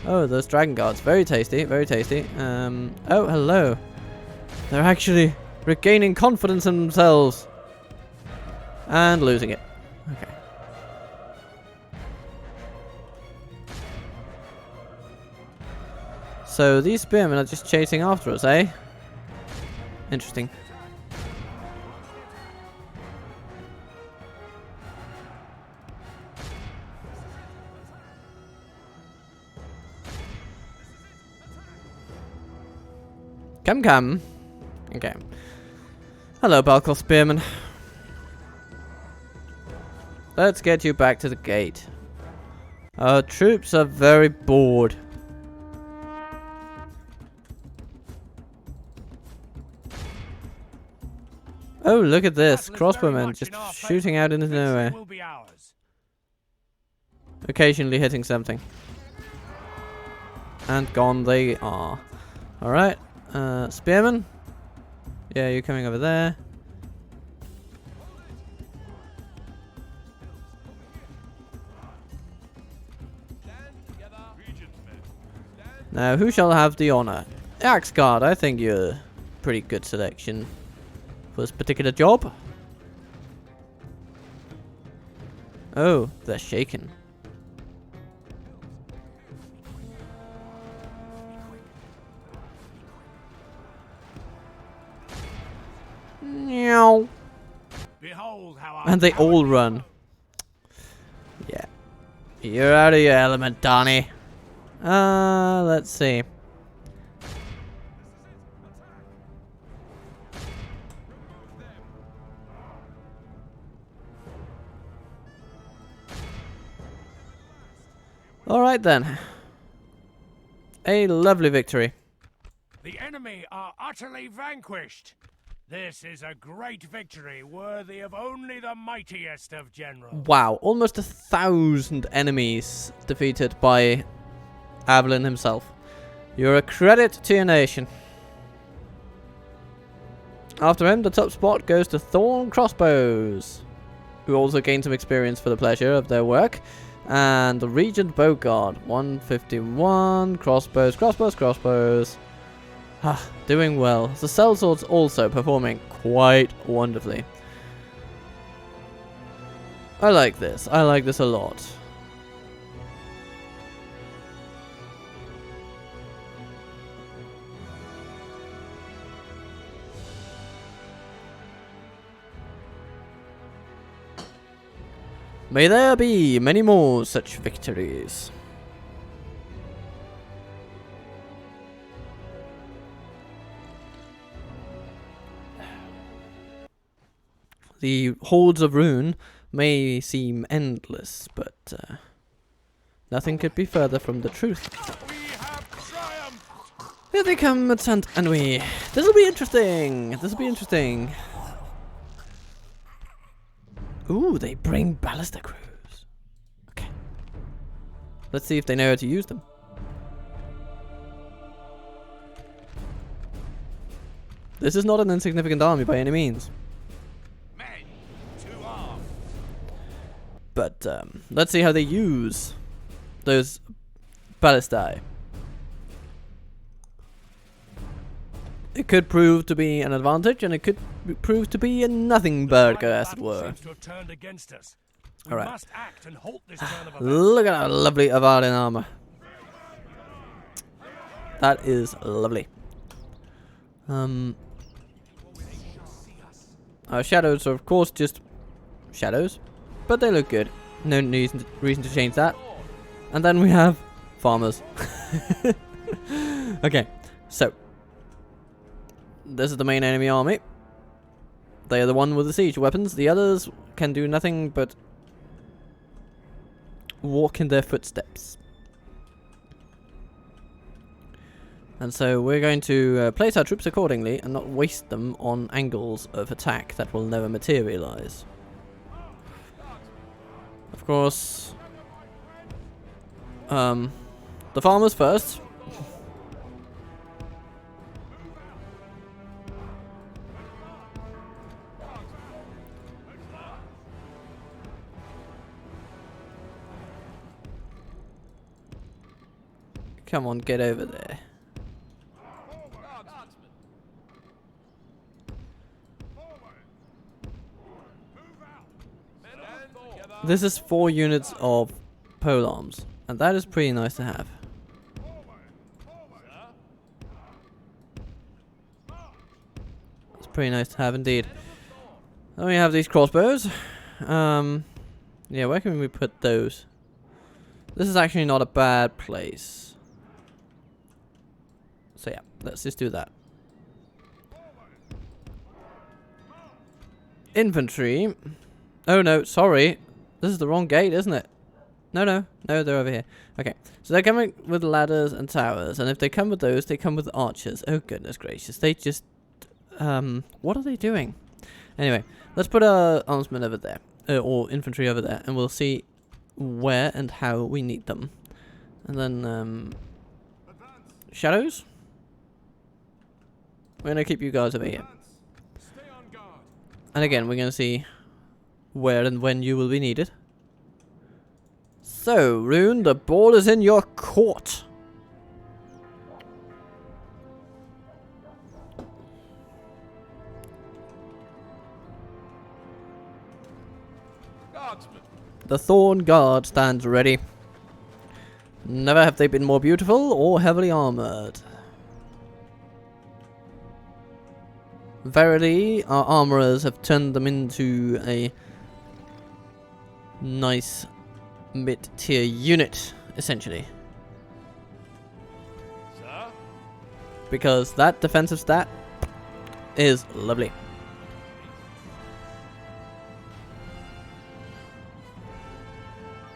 Oh, those dragon guards. Very tasty, very tasty. Oh, hello. They're actually regaining confidence in themselves. And losing it. Okay. So these spearmen are just chasing after us, eh? Interesting. Come, come. Okay. Hello, Balkal Spearman. Let's get you back to the gate. Our troops are very bored. Oh, look at this. Crossbowmen just shooting out into nowhere. Occasionally hitting something. And gone they are. Alright. Spearman? Yeah, you're coming over there. Now, who shall have the honor? Axe Guard, I think you're a pretty good selection for this particular job. Oh, they're shaken. Meow. Behold how And they all run. Yeah. You're out of your element, Donnie. Let's see. Alright then. A lovely victory. The enemy are utterly vanquished. This is a great victory worthy of only the mightiest of generals. Wow, almost 1,000 enemies defeated by Avalon himself. You're a credit to your nation. After him, the top spot goes to Thorn Crossbows, who also gain some experience for the pleasure of their work. And the Regent Bowguard, 151, crossbows, crossbows, crossbows. Doing well. The sellswords also performing quite wonderfully. I like this. I like this a lot. May there be many more such victories. The hordes of ruin may seem endless, but nothing could be further from the truth. We have triumphed! Here they come, and we... This'll be interesting! This'll be interesting. Ooh, they bring ballista crews. Okay. Let's see if they know how to use them. This is not an insignificant army by any means. Men to arms! But let's see how they use those ballistae. It could prove to be an advantage, and it could prove to be a nothing burger, as it were. Seems to have turned against us. We Alright. must act and halt this turn of events. Look at our lovely Avardin armor. That is lovely. Our shadows are, of course, just shadows, but they look good. No reason to change that. And then we have farmers. Okay, so this is the main enemy army. They are the one with the siege weapons. The others can do nothing but walk in their footsteps. And so we're going to place our troops accordingly and not waste them on angles of attack that will never materialize. Of course, the farmers first. Come on, get over there. This is 4 units of polearms, and that is pretty nice to have. It's pretty nice to have indeed. Then we have these crossbows. Yeah, where can we put those? This is actually not a bad place. So yeah, let's just do that. Infantry. Oh no, sorry. This is the wrong gate, isn't it? No, they're over here. Okay, so they're coming with ladders and towers, and if they come with those, they come with archers. Oh goodness gracious, they just... what are they doing? Anyway, let's put our armsmen over there, or infantry over there, and we'll see where and how we need them. And then, shadows? We're gonna keep you guys over here. And again, we're gonna see where and when you will be needed. So, Rune, the ball is in your court. Guardsmen. The Thorn Guard stands ready. Never have they been more beautiful or heavily armored. Verily, our armorers have turned them into a nice mid-tier unit, essentially. Sir? Because that defensive stat is lovely.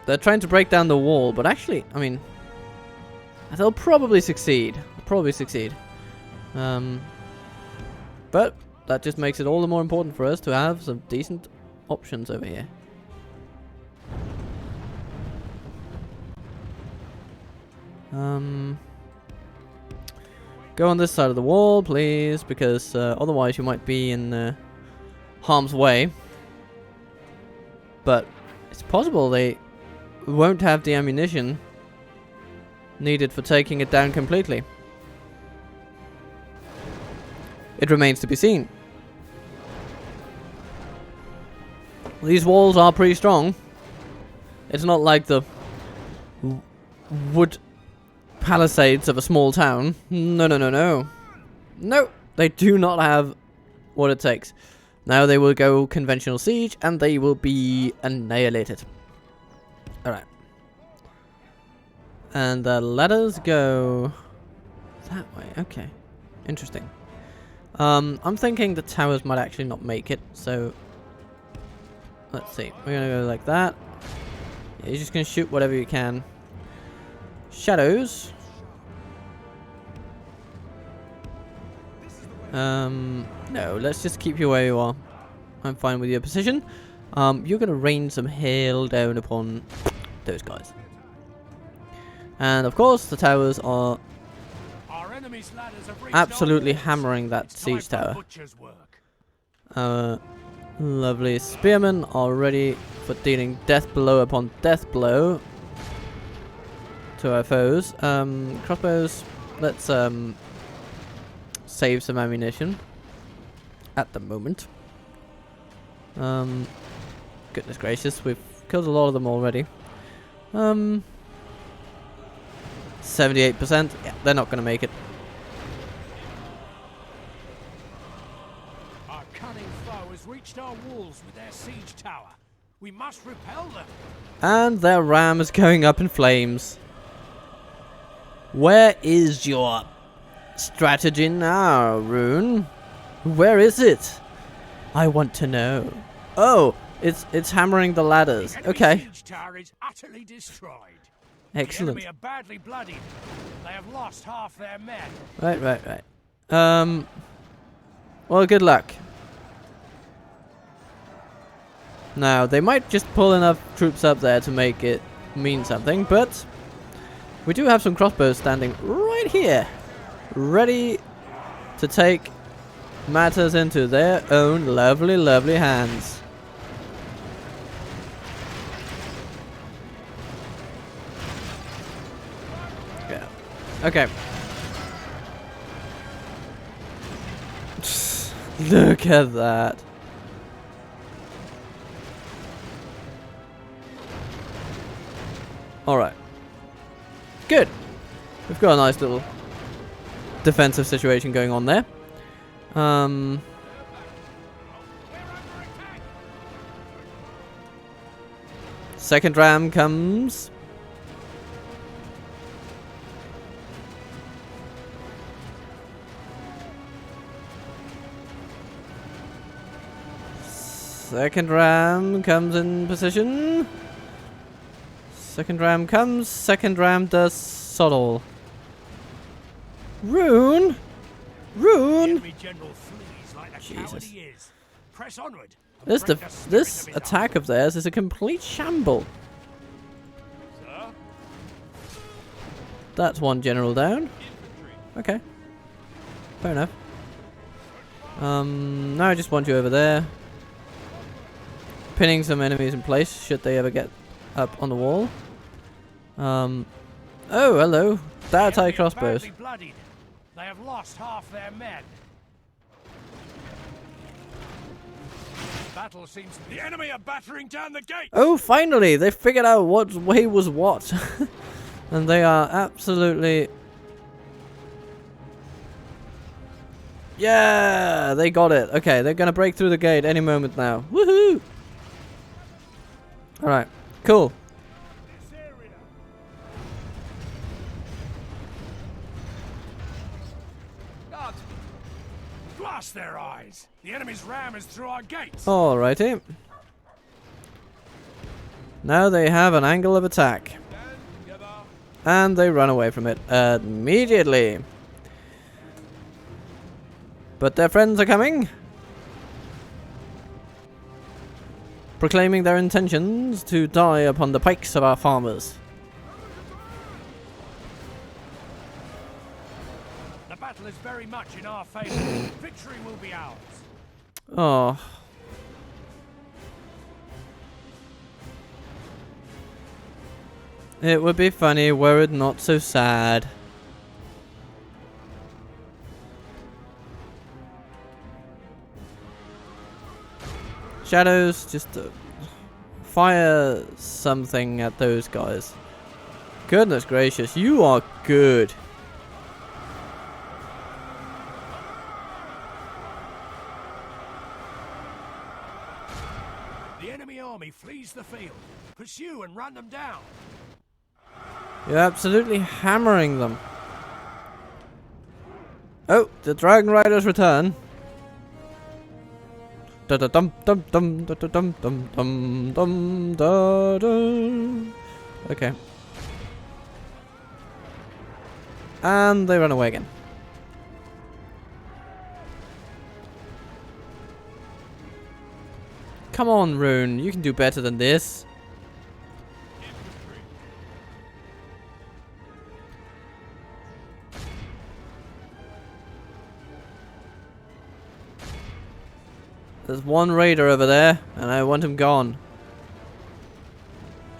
They're trying to break down the wall, but actually, I mean, they'll probably succeed. But that just makes it all the more important for us to have some decent options over here. Go on this side of the wall, please, because otherwise you might be in harm's way. But it's possible they won't have the ammunition needed for taking it down completely. It remains to be seen. These walls are pretty strong. It's not like the wood palisades of a small town. No. No, they do not have what it takes. Now they will go conventional siege and they will be annihilated. Alright. And the ladders go that way. Okay. Interesting. I'm thinking the towers might actually not make it, so let's see. We're gonna go like that. Yeah, you're just gonna shoot whatever you can. Shadows. No, let's just keep you where you are. I'm fine with your position. You're gonna rain some hail down upon those guys. And of course, the towers are absolutely hammering that siege tower. Lovely spearmen are ready for dealing death blow upon death blow to our foes. Crossbows, let's save some ammunition at the moment. Goodness gracious, we've killed a lot of them already. 78%. Yeah, they're not going to make it. Our cunning foe has reached our walls with their siege tower. We must repel them. And their ram is going up in flames. Where is your strategy now, Rune? Where is it? I want to know. Oh, it's hammering the ladders. The Okay. siege tower is utterly destroyed. Excellent. The enemy are badly bloodied. They have lost half their men. Right. Well, good luck. Now, they might just pull enough troops up there to make it mean something, but we do have some crossbows standing right here, ready to take matters into their own lovely, lovely hands. Yeah. Okay. Look at that. Alright. Good. We've got a nice little defensive situation going on there. Second ram comes. Second ram comes in position. Second ram comes. Second ram does sod all. Rune! Rune! Jesus. Press onward. This attack of theirs is a complete shamble. That's one general down. Okay. Fair enough. Now I just want you over there. Pinning some enemies in place should they ever get up on the wall. Oh, hello. That tie crossbows. They have lost half their men. Battle seems to be. The enemy are battering down the gate. Oh, finally! They figured out what way was what. And they are absolutely... Yeah! They got it. Okay, they're gonna break through the gate any moment now. Woohoo! Alright, cool. Blast their eyes! The enemy's ram is through our gates. Alrighty. Now they have an angle of attack. And they run away from it immediately. But their friends are coming. Proclaiming their intentions to die upon the pikes of our farmers. The battle is very much in our favor. Victory will be ours. Oh. It would be funny were it not so sad. Shadows, just fire something at those guys. Goodness gracious, you are good. The enemy army flees the field. Pursue and run them down. You're absolutely hammering them. Oh, the Dragon Riders return. Da da dum dum dum da da dum dum dum dum da da. Okay. And they run away again. Come on, Rune. You can do better than this. There's one raider over there, and I want him gone.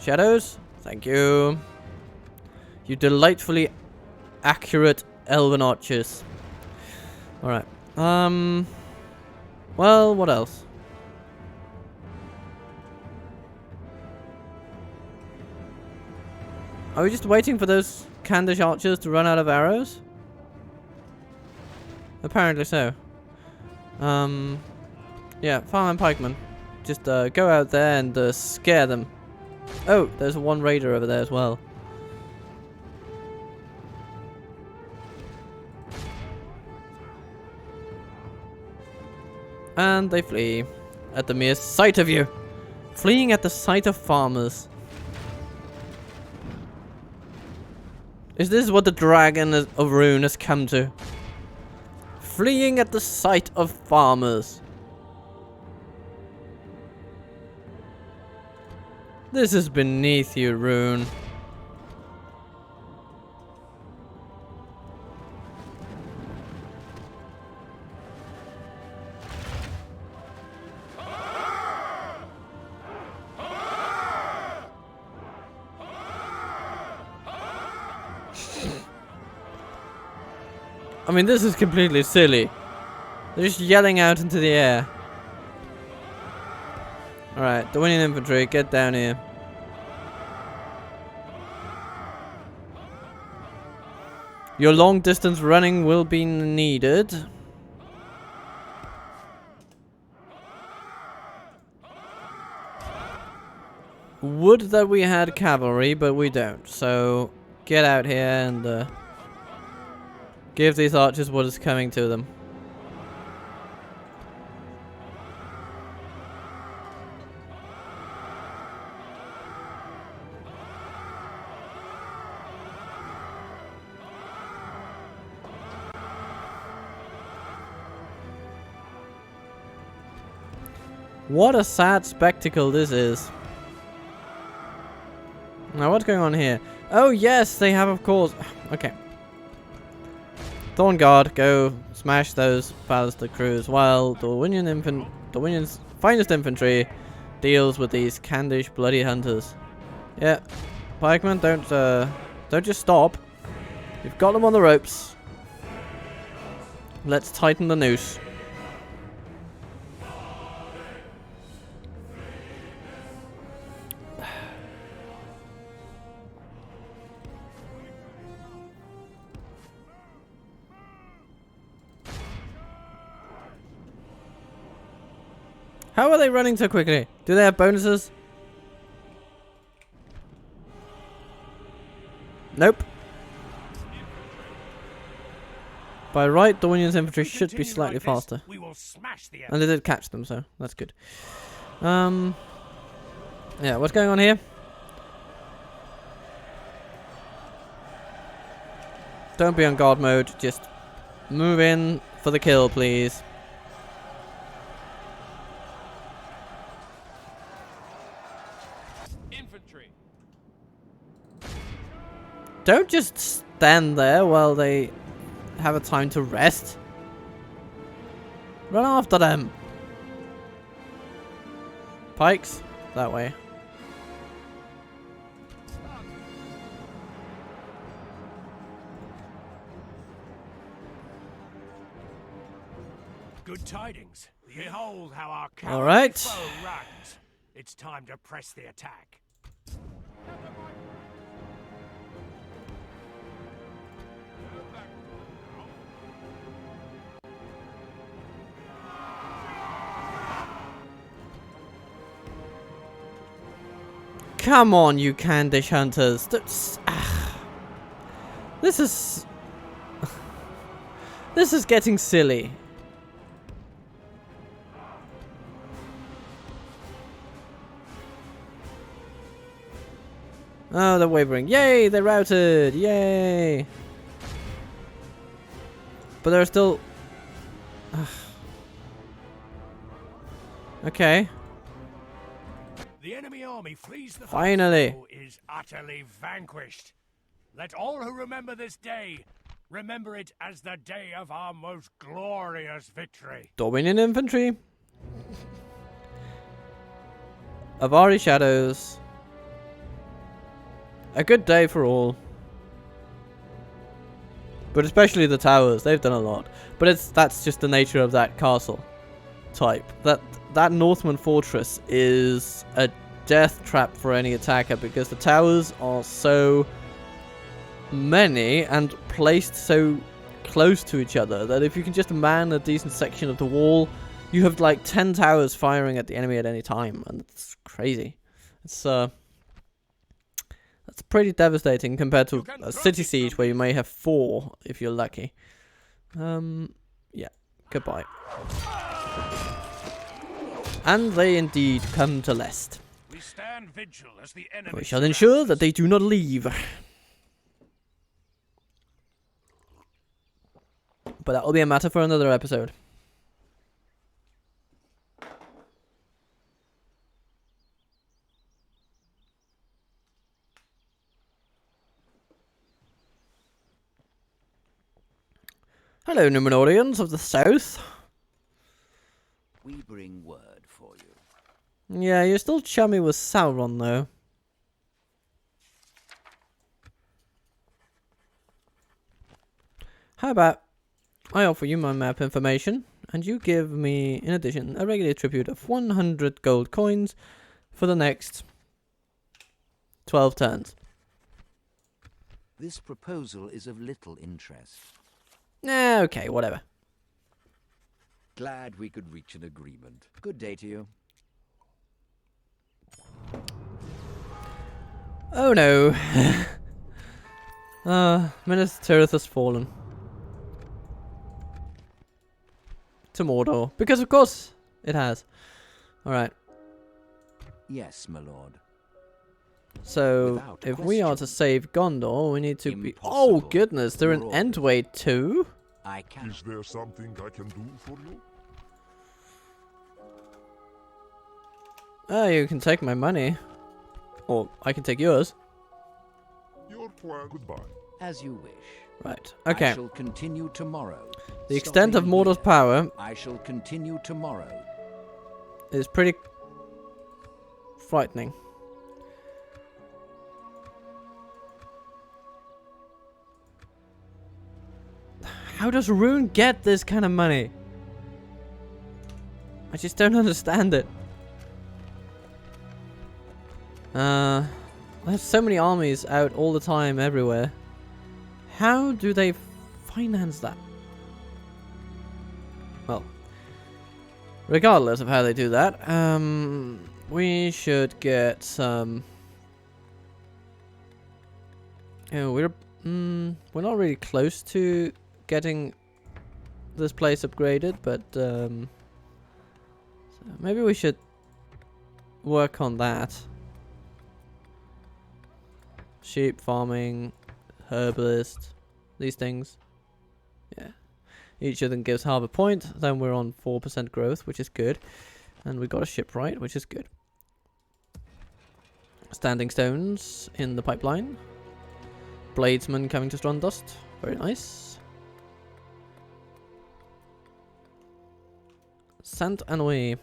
Shadows? Thank you. You delightfully accurate elven archers. Alright. Well, what else? Are we just waiting for those Candish archers to run out of arrows? Apparently so. Yeah, farm and pikemen. Just go out there and scare them. Oh, there's one raider over there as well. And they flee at the mere sight of you. Fleeing at the sight of farmers. Is this what the dragon of Rune has come to? Fleeing at the sight of farmers. This is beneath you, Rune. I mean, this is completely silly. They're just yelling out into the air. Alright, Dorwinion infantry, get down here. Your long distance running will be needed. Would that we had cavalry, but we don't. So, get out here and give these archers what is coming to them. What a sad spectacle this is. Now what's going on here? Oh yes, they have of course. Okay. Thorn Guard, go smash those Pallister crews while Dorwinion's finest infantry deals with these Candish bloody hunters. Yeah. Pikemen, don't just stop. You've got them on the ropes. Let's tighten the noose. How are they running so quickly? Do they have bonuses? Nope. By right, Dorwinion's infantry should be slightly faster. We will smash the And they did catch them, so that's good. Yeah, what's going on here? Don't be on guard mode, just move in for the kill, please. Don't just stand there while they have a time to rest. Run after them. Pikes, that way. Good tidings. Behold how our All right. foe runs. It's time to press the attack. Come on, you Candish hunters. This is... This is getting silly. Oh, they're wavering. Yay, they're routed. Yay. But there are still... Okay. The enemy army flees the Finally. foe is utterly vanquished. Let all who remember this day remember it as the day of our most glorious victory. Dorwinion infantry. Avari shadows. A good day for all. But especially the towers, they've done a lot. But that's just the nature of that castle type. That Northman fortress is a death trap for any attacker because the towers are so many and placed so close to each other that if you can just man a decent section of the wall, you have like 10 towers firing at the enemy at any time, and it's crazy. It's that's pretty devastating compared to a city siege where you may have 4 if you're lucky. Yeah, goodbye. And they indeed come to Lest. We stand vigil as the enemy. We shall ensure that they do not leave. But that will be a matter for another episode. Hello, Numenorians of the South. We bring word for you. Yeah, you're still chummy with Sauron, though. How about I offer you my map information, and you give me, in addition, a regular tribute of 100 gold coins for the next 12 turns. This proposal is of little interest. Okay, whatever. Glad we could reach an agreement. Good day to you. Oh no. Minas Tirith has fallen. To Mordor. Because of course it has. Alright. Yes, my lord. So, Without if we are to save Gondor, we need to be... Oh Impossible. goodness, they're an Endway too? I can. Is there something I can do for you? Oh, you can take my money. Or I can take yours. Your plan. Goodbye. As you wish. Right, I okay. shall continue tomorrow. The extent of Stopping Mordor's here. power I shall continue tomorrow. is pretty frightening. How does Rune get this kind of money? I just don't understand it. There's so many armies out all the time everywhere. How do they finance that? Well, regardless of how they do that, we should get some... we're not really close to getting this place upgraded, but so maybe we should work on that. Sheep farming, herbalist, these things. Yeah. Each of them gives half a point, then we're on 4% growth, which is good. And we got a shipwright, which is good. Standing stones in the pipeline. Bladesman coming to Strondust, very nice. Sant Anouilh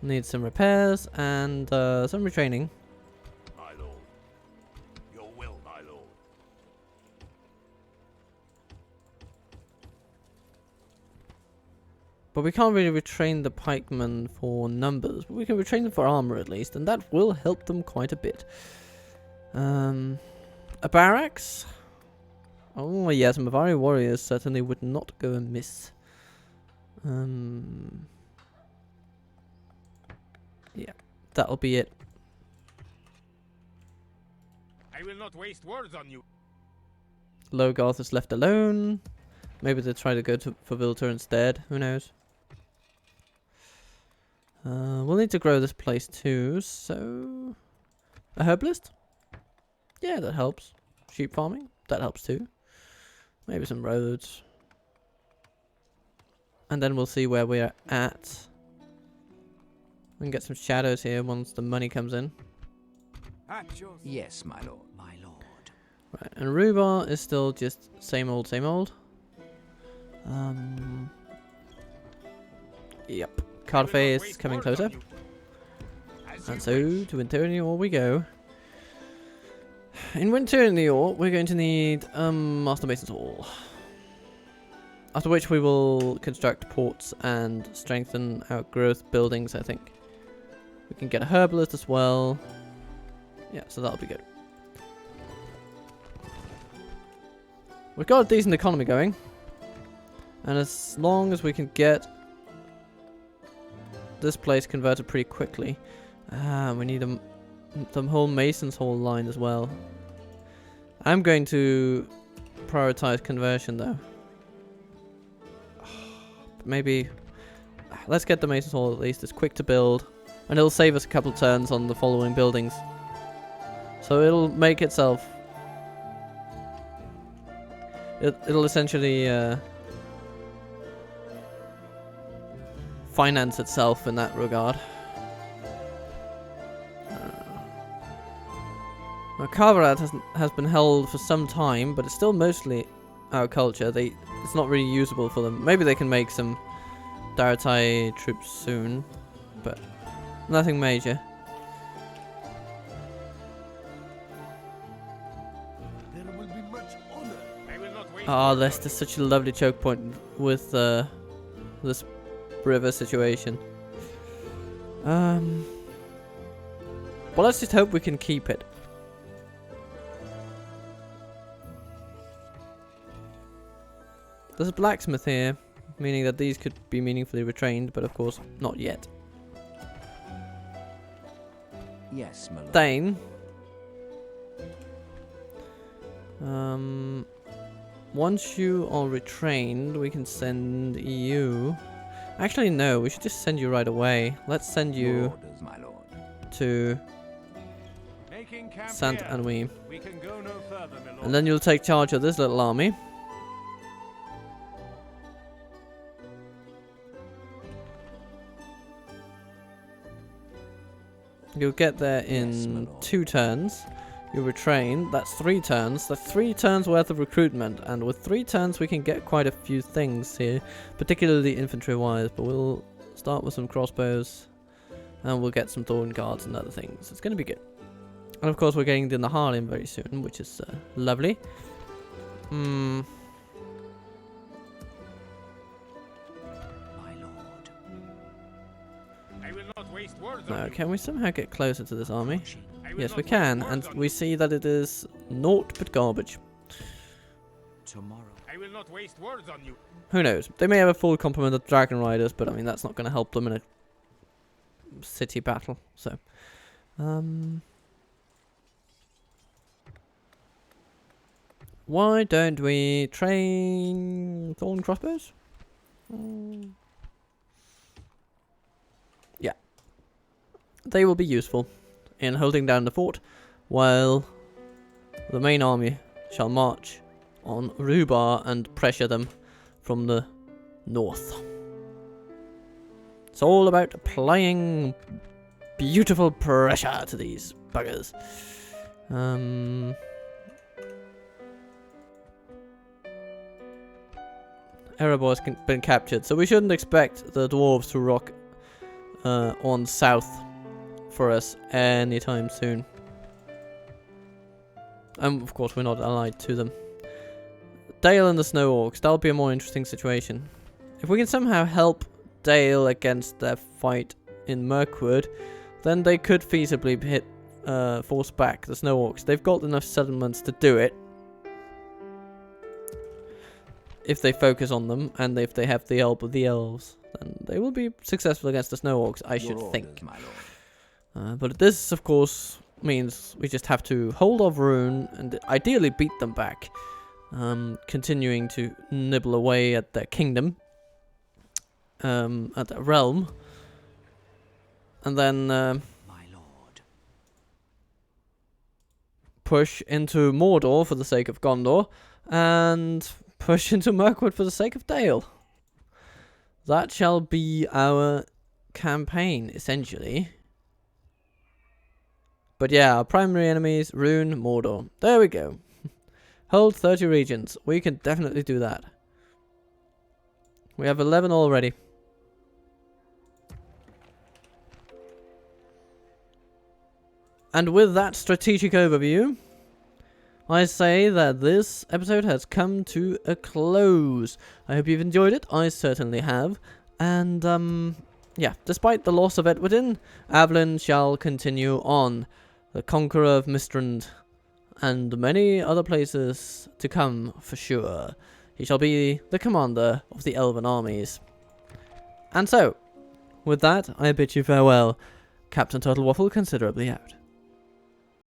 needs some repairs and some retraining. My lord. Your will, my lord. But we can't really retrain the pikemen for numbers, but we can retrain them for armor at least, and that will help them quite a bit. A barracks? Oh yes, some Avari warriors certainly would not go amiss. Yeah, that'll be it. I will not waste words on you. Logarth is left alone. Maybe they try to go for Vilter instead. Who knows? We'll need to grow this place too, so... A herbalist? Yeah, that helps. Sheep farming? That helps too. Maybe some roads. And then we'll see where we're at. We can get some shadows here once the money comes in. Yes, my lord. My lord. Right, and Rhubarb is still just same old, same old. Yep. Cardiff is coming closer. And so, to Winterior we go. In Winterior, we're going to need Master Mason's Hall. After which we will construct ports and strengthen our growth buildings, I think. We can get a herbalist as well. Yeah, so that'll be good. We've got a decent economy going. And as long as we can get this place converted pretty quickly. We need the whole Mason's Hall line as well. I'm going to prioritize conversion though. Maybe let's get the Mason's Hall at least. It's quick to build and it'll save us a couple turns on the following buildings. So it'll make itself... It'll essentially finance itself in that regard. Carverat has been held for some time, but it's still mostly our culture. It's not really usable for them. Maybe they can make some Daratai troops soon, but nothing major. Oh, that's just such a lovely choke point with this river situation. Well, let's just hope we can keep it. There's a blacksmith here, meaning that these could be meaningfully retrained, but of course not yet. Yes, my lord. Thane. Once you are retrained, we can send you. Actually, no, we should just send you right away. Let's send you orders, my lord. to Making camp Sant here. Anouilh. We can go no further, my lord. And then you'll take charge of this little army. You'll get there in 2 turns. You retrain. That's 3 turns. That's 3 turns worth of recruitment. And with 3 turns, we can get quite a few things here, particularly infantry-wise. But we'll start with some crossbows, and we'll get some thorn guards and other things. It's going to be good. And of course, we're getting the Nahalim very soon, which is lovely. My lord. I will not waste words Now, on can we somehow get closer to this army? you. I will Yes, not we waste can, words and on we you. see that it is naught but garbage. Tomorrow. I will not waste words on you. Who knows? They may have a full complement of Dragon Riders, but I mean, that's not going to help them in a city battle, so... Why don't we train thorn crossbows? Yeah. They will be useful in holding down the fort, while the main army shall march on Rhubarb and pressure them from the north. It's all about applying beautiful pressure to these buggers. Erebor has been captured, so we shouldn't expect the dwarves to rock on south for us anytime soon. And of course, we're not allied to them. Dale and the Snow Orcs, that'll be a more interesting situation. If we can somehow help Dale against their fight in Mirkwood, then they could feasibly force back the Snow Orcs. They've got enough settlements to do it. If they focus on them, and if they have the help of the elves, then they will be successful against the Snow Orcs, I should think. My lord. But this, of course, means we just have to hold off Rune and ideally beat them back. Continuing to nibble away at their kingdom. At their realm. And then My lord. push into Mordor for the sake of Gondor. And push into Mirkwood for the sake of Dale. That shall be our campaign, essentially. But yeah, our primary enemies, Rune, Mordor. There we go. Hold 30 regions. We can definitely do that. We have 11 already. And with that strategic overview, I say that this episode has come to a close. I hope you've enjoyed it. I certainly have. And, yeah, despite the loss of Edwardin, Avlin shall continue on, the conqueror of Mistrand, and many other places to come for sure. He shall be the commander of the elven armies. And so, with that, I bid you farewell. Captain Turtle Waffle considerably out.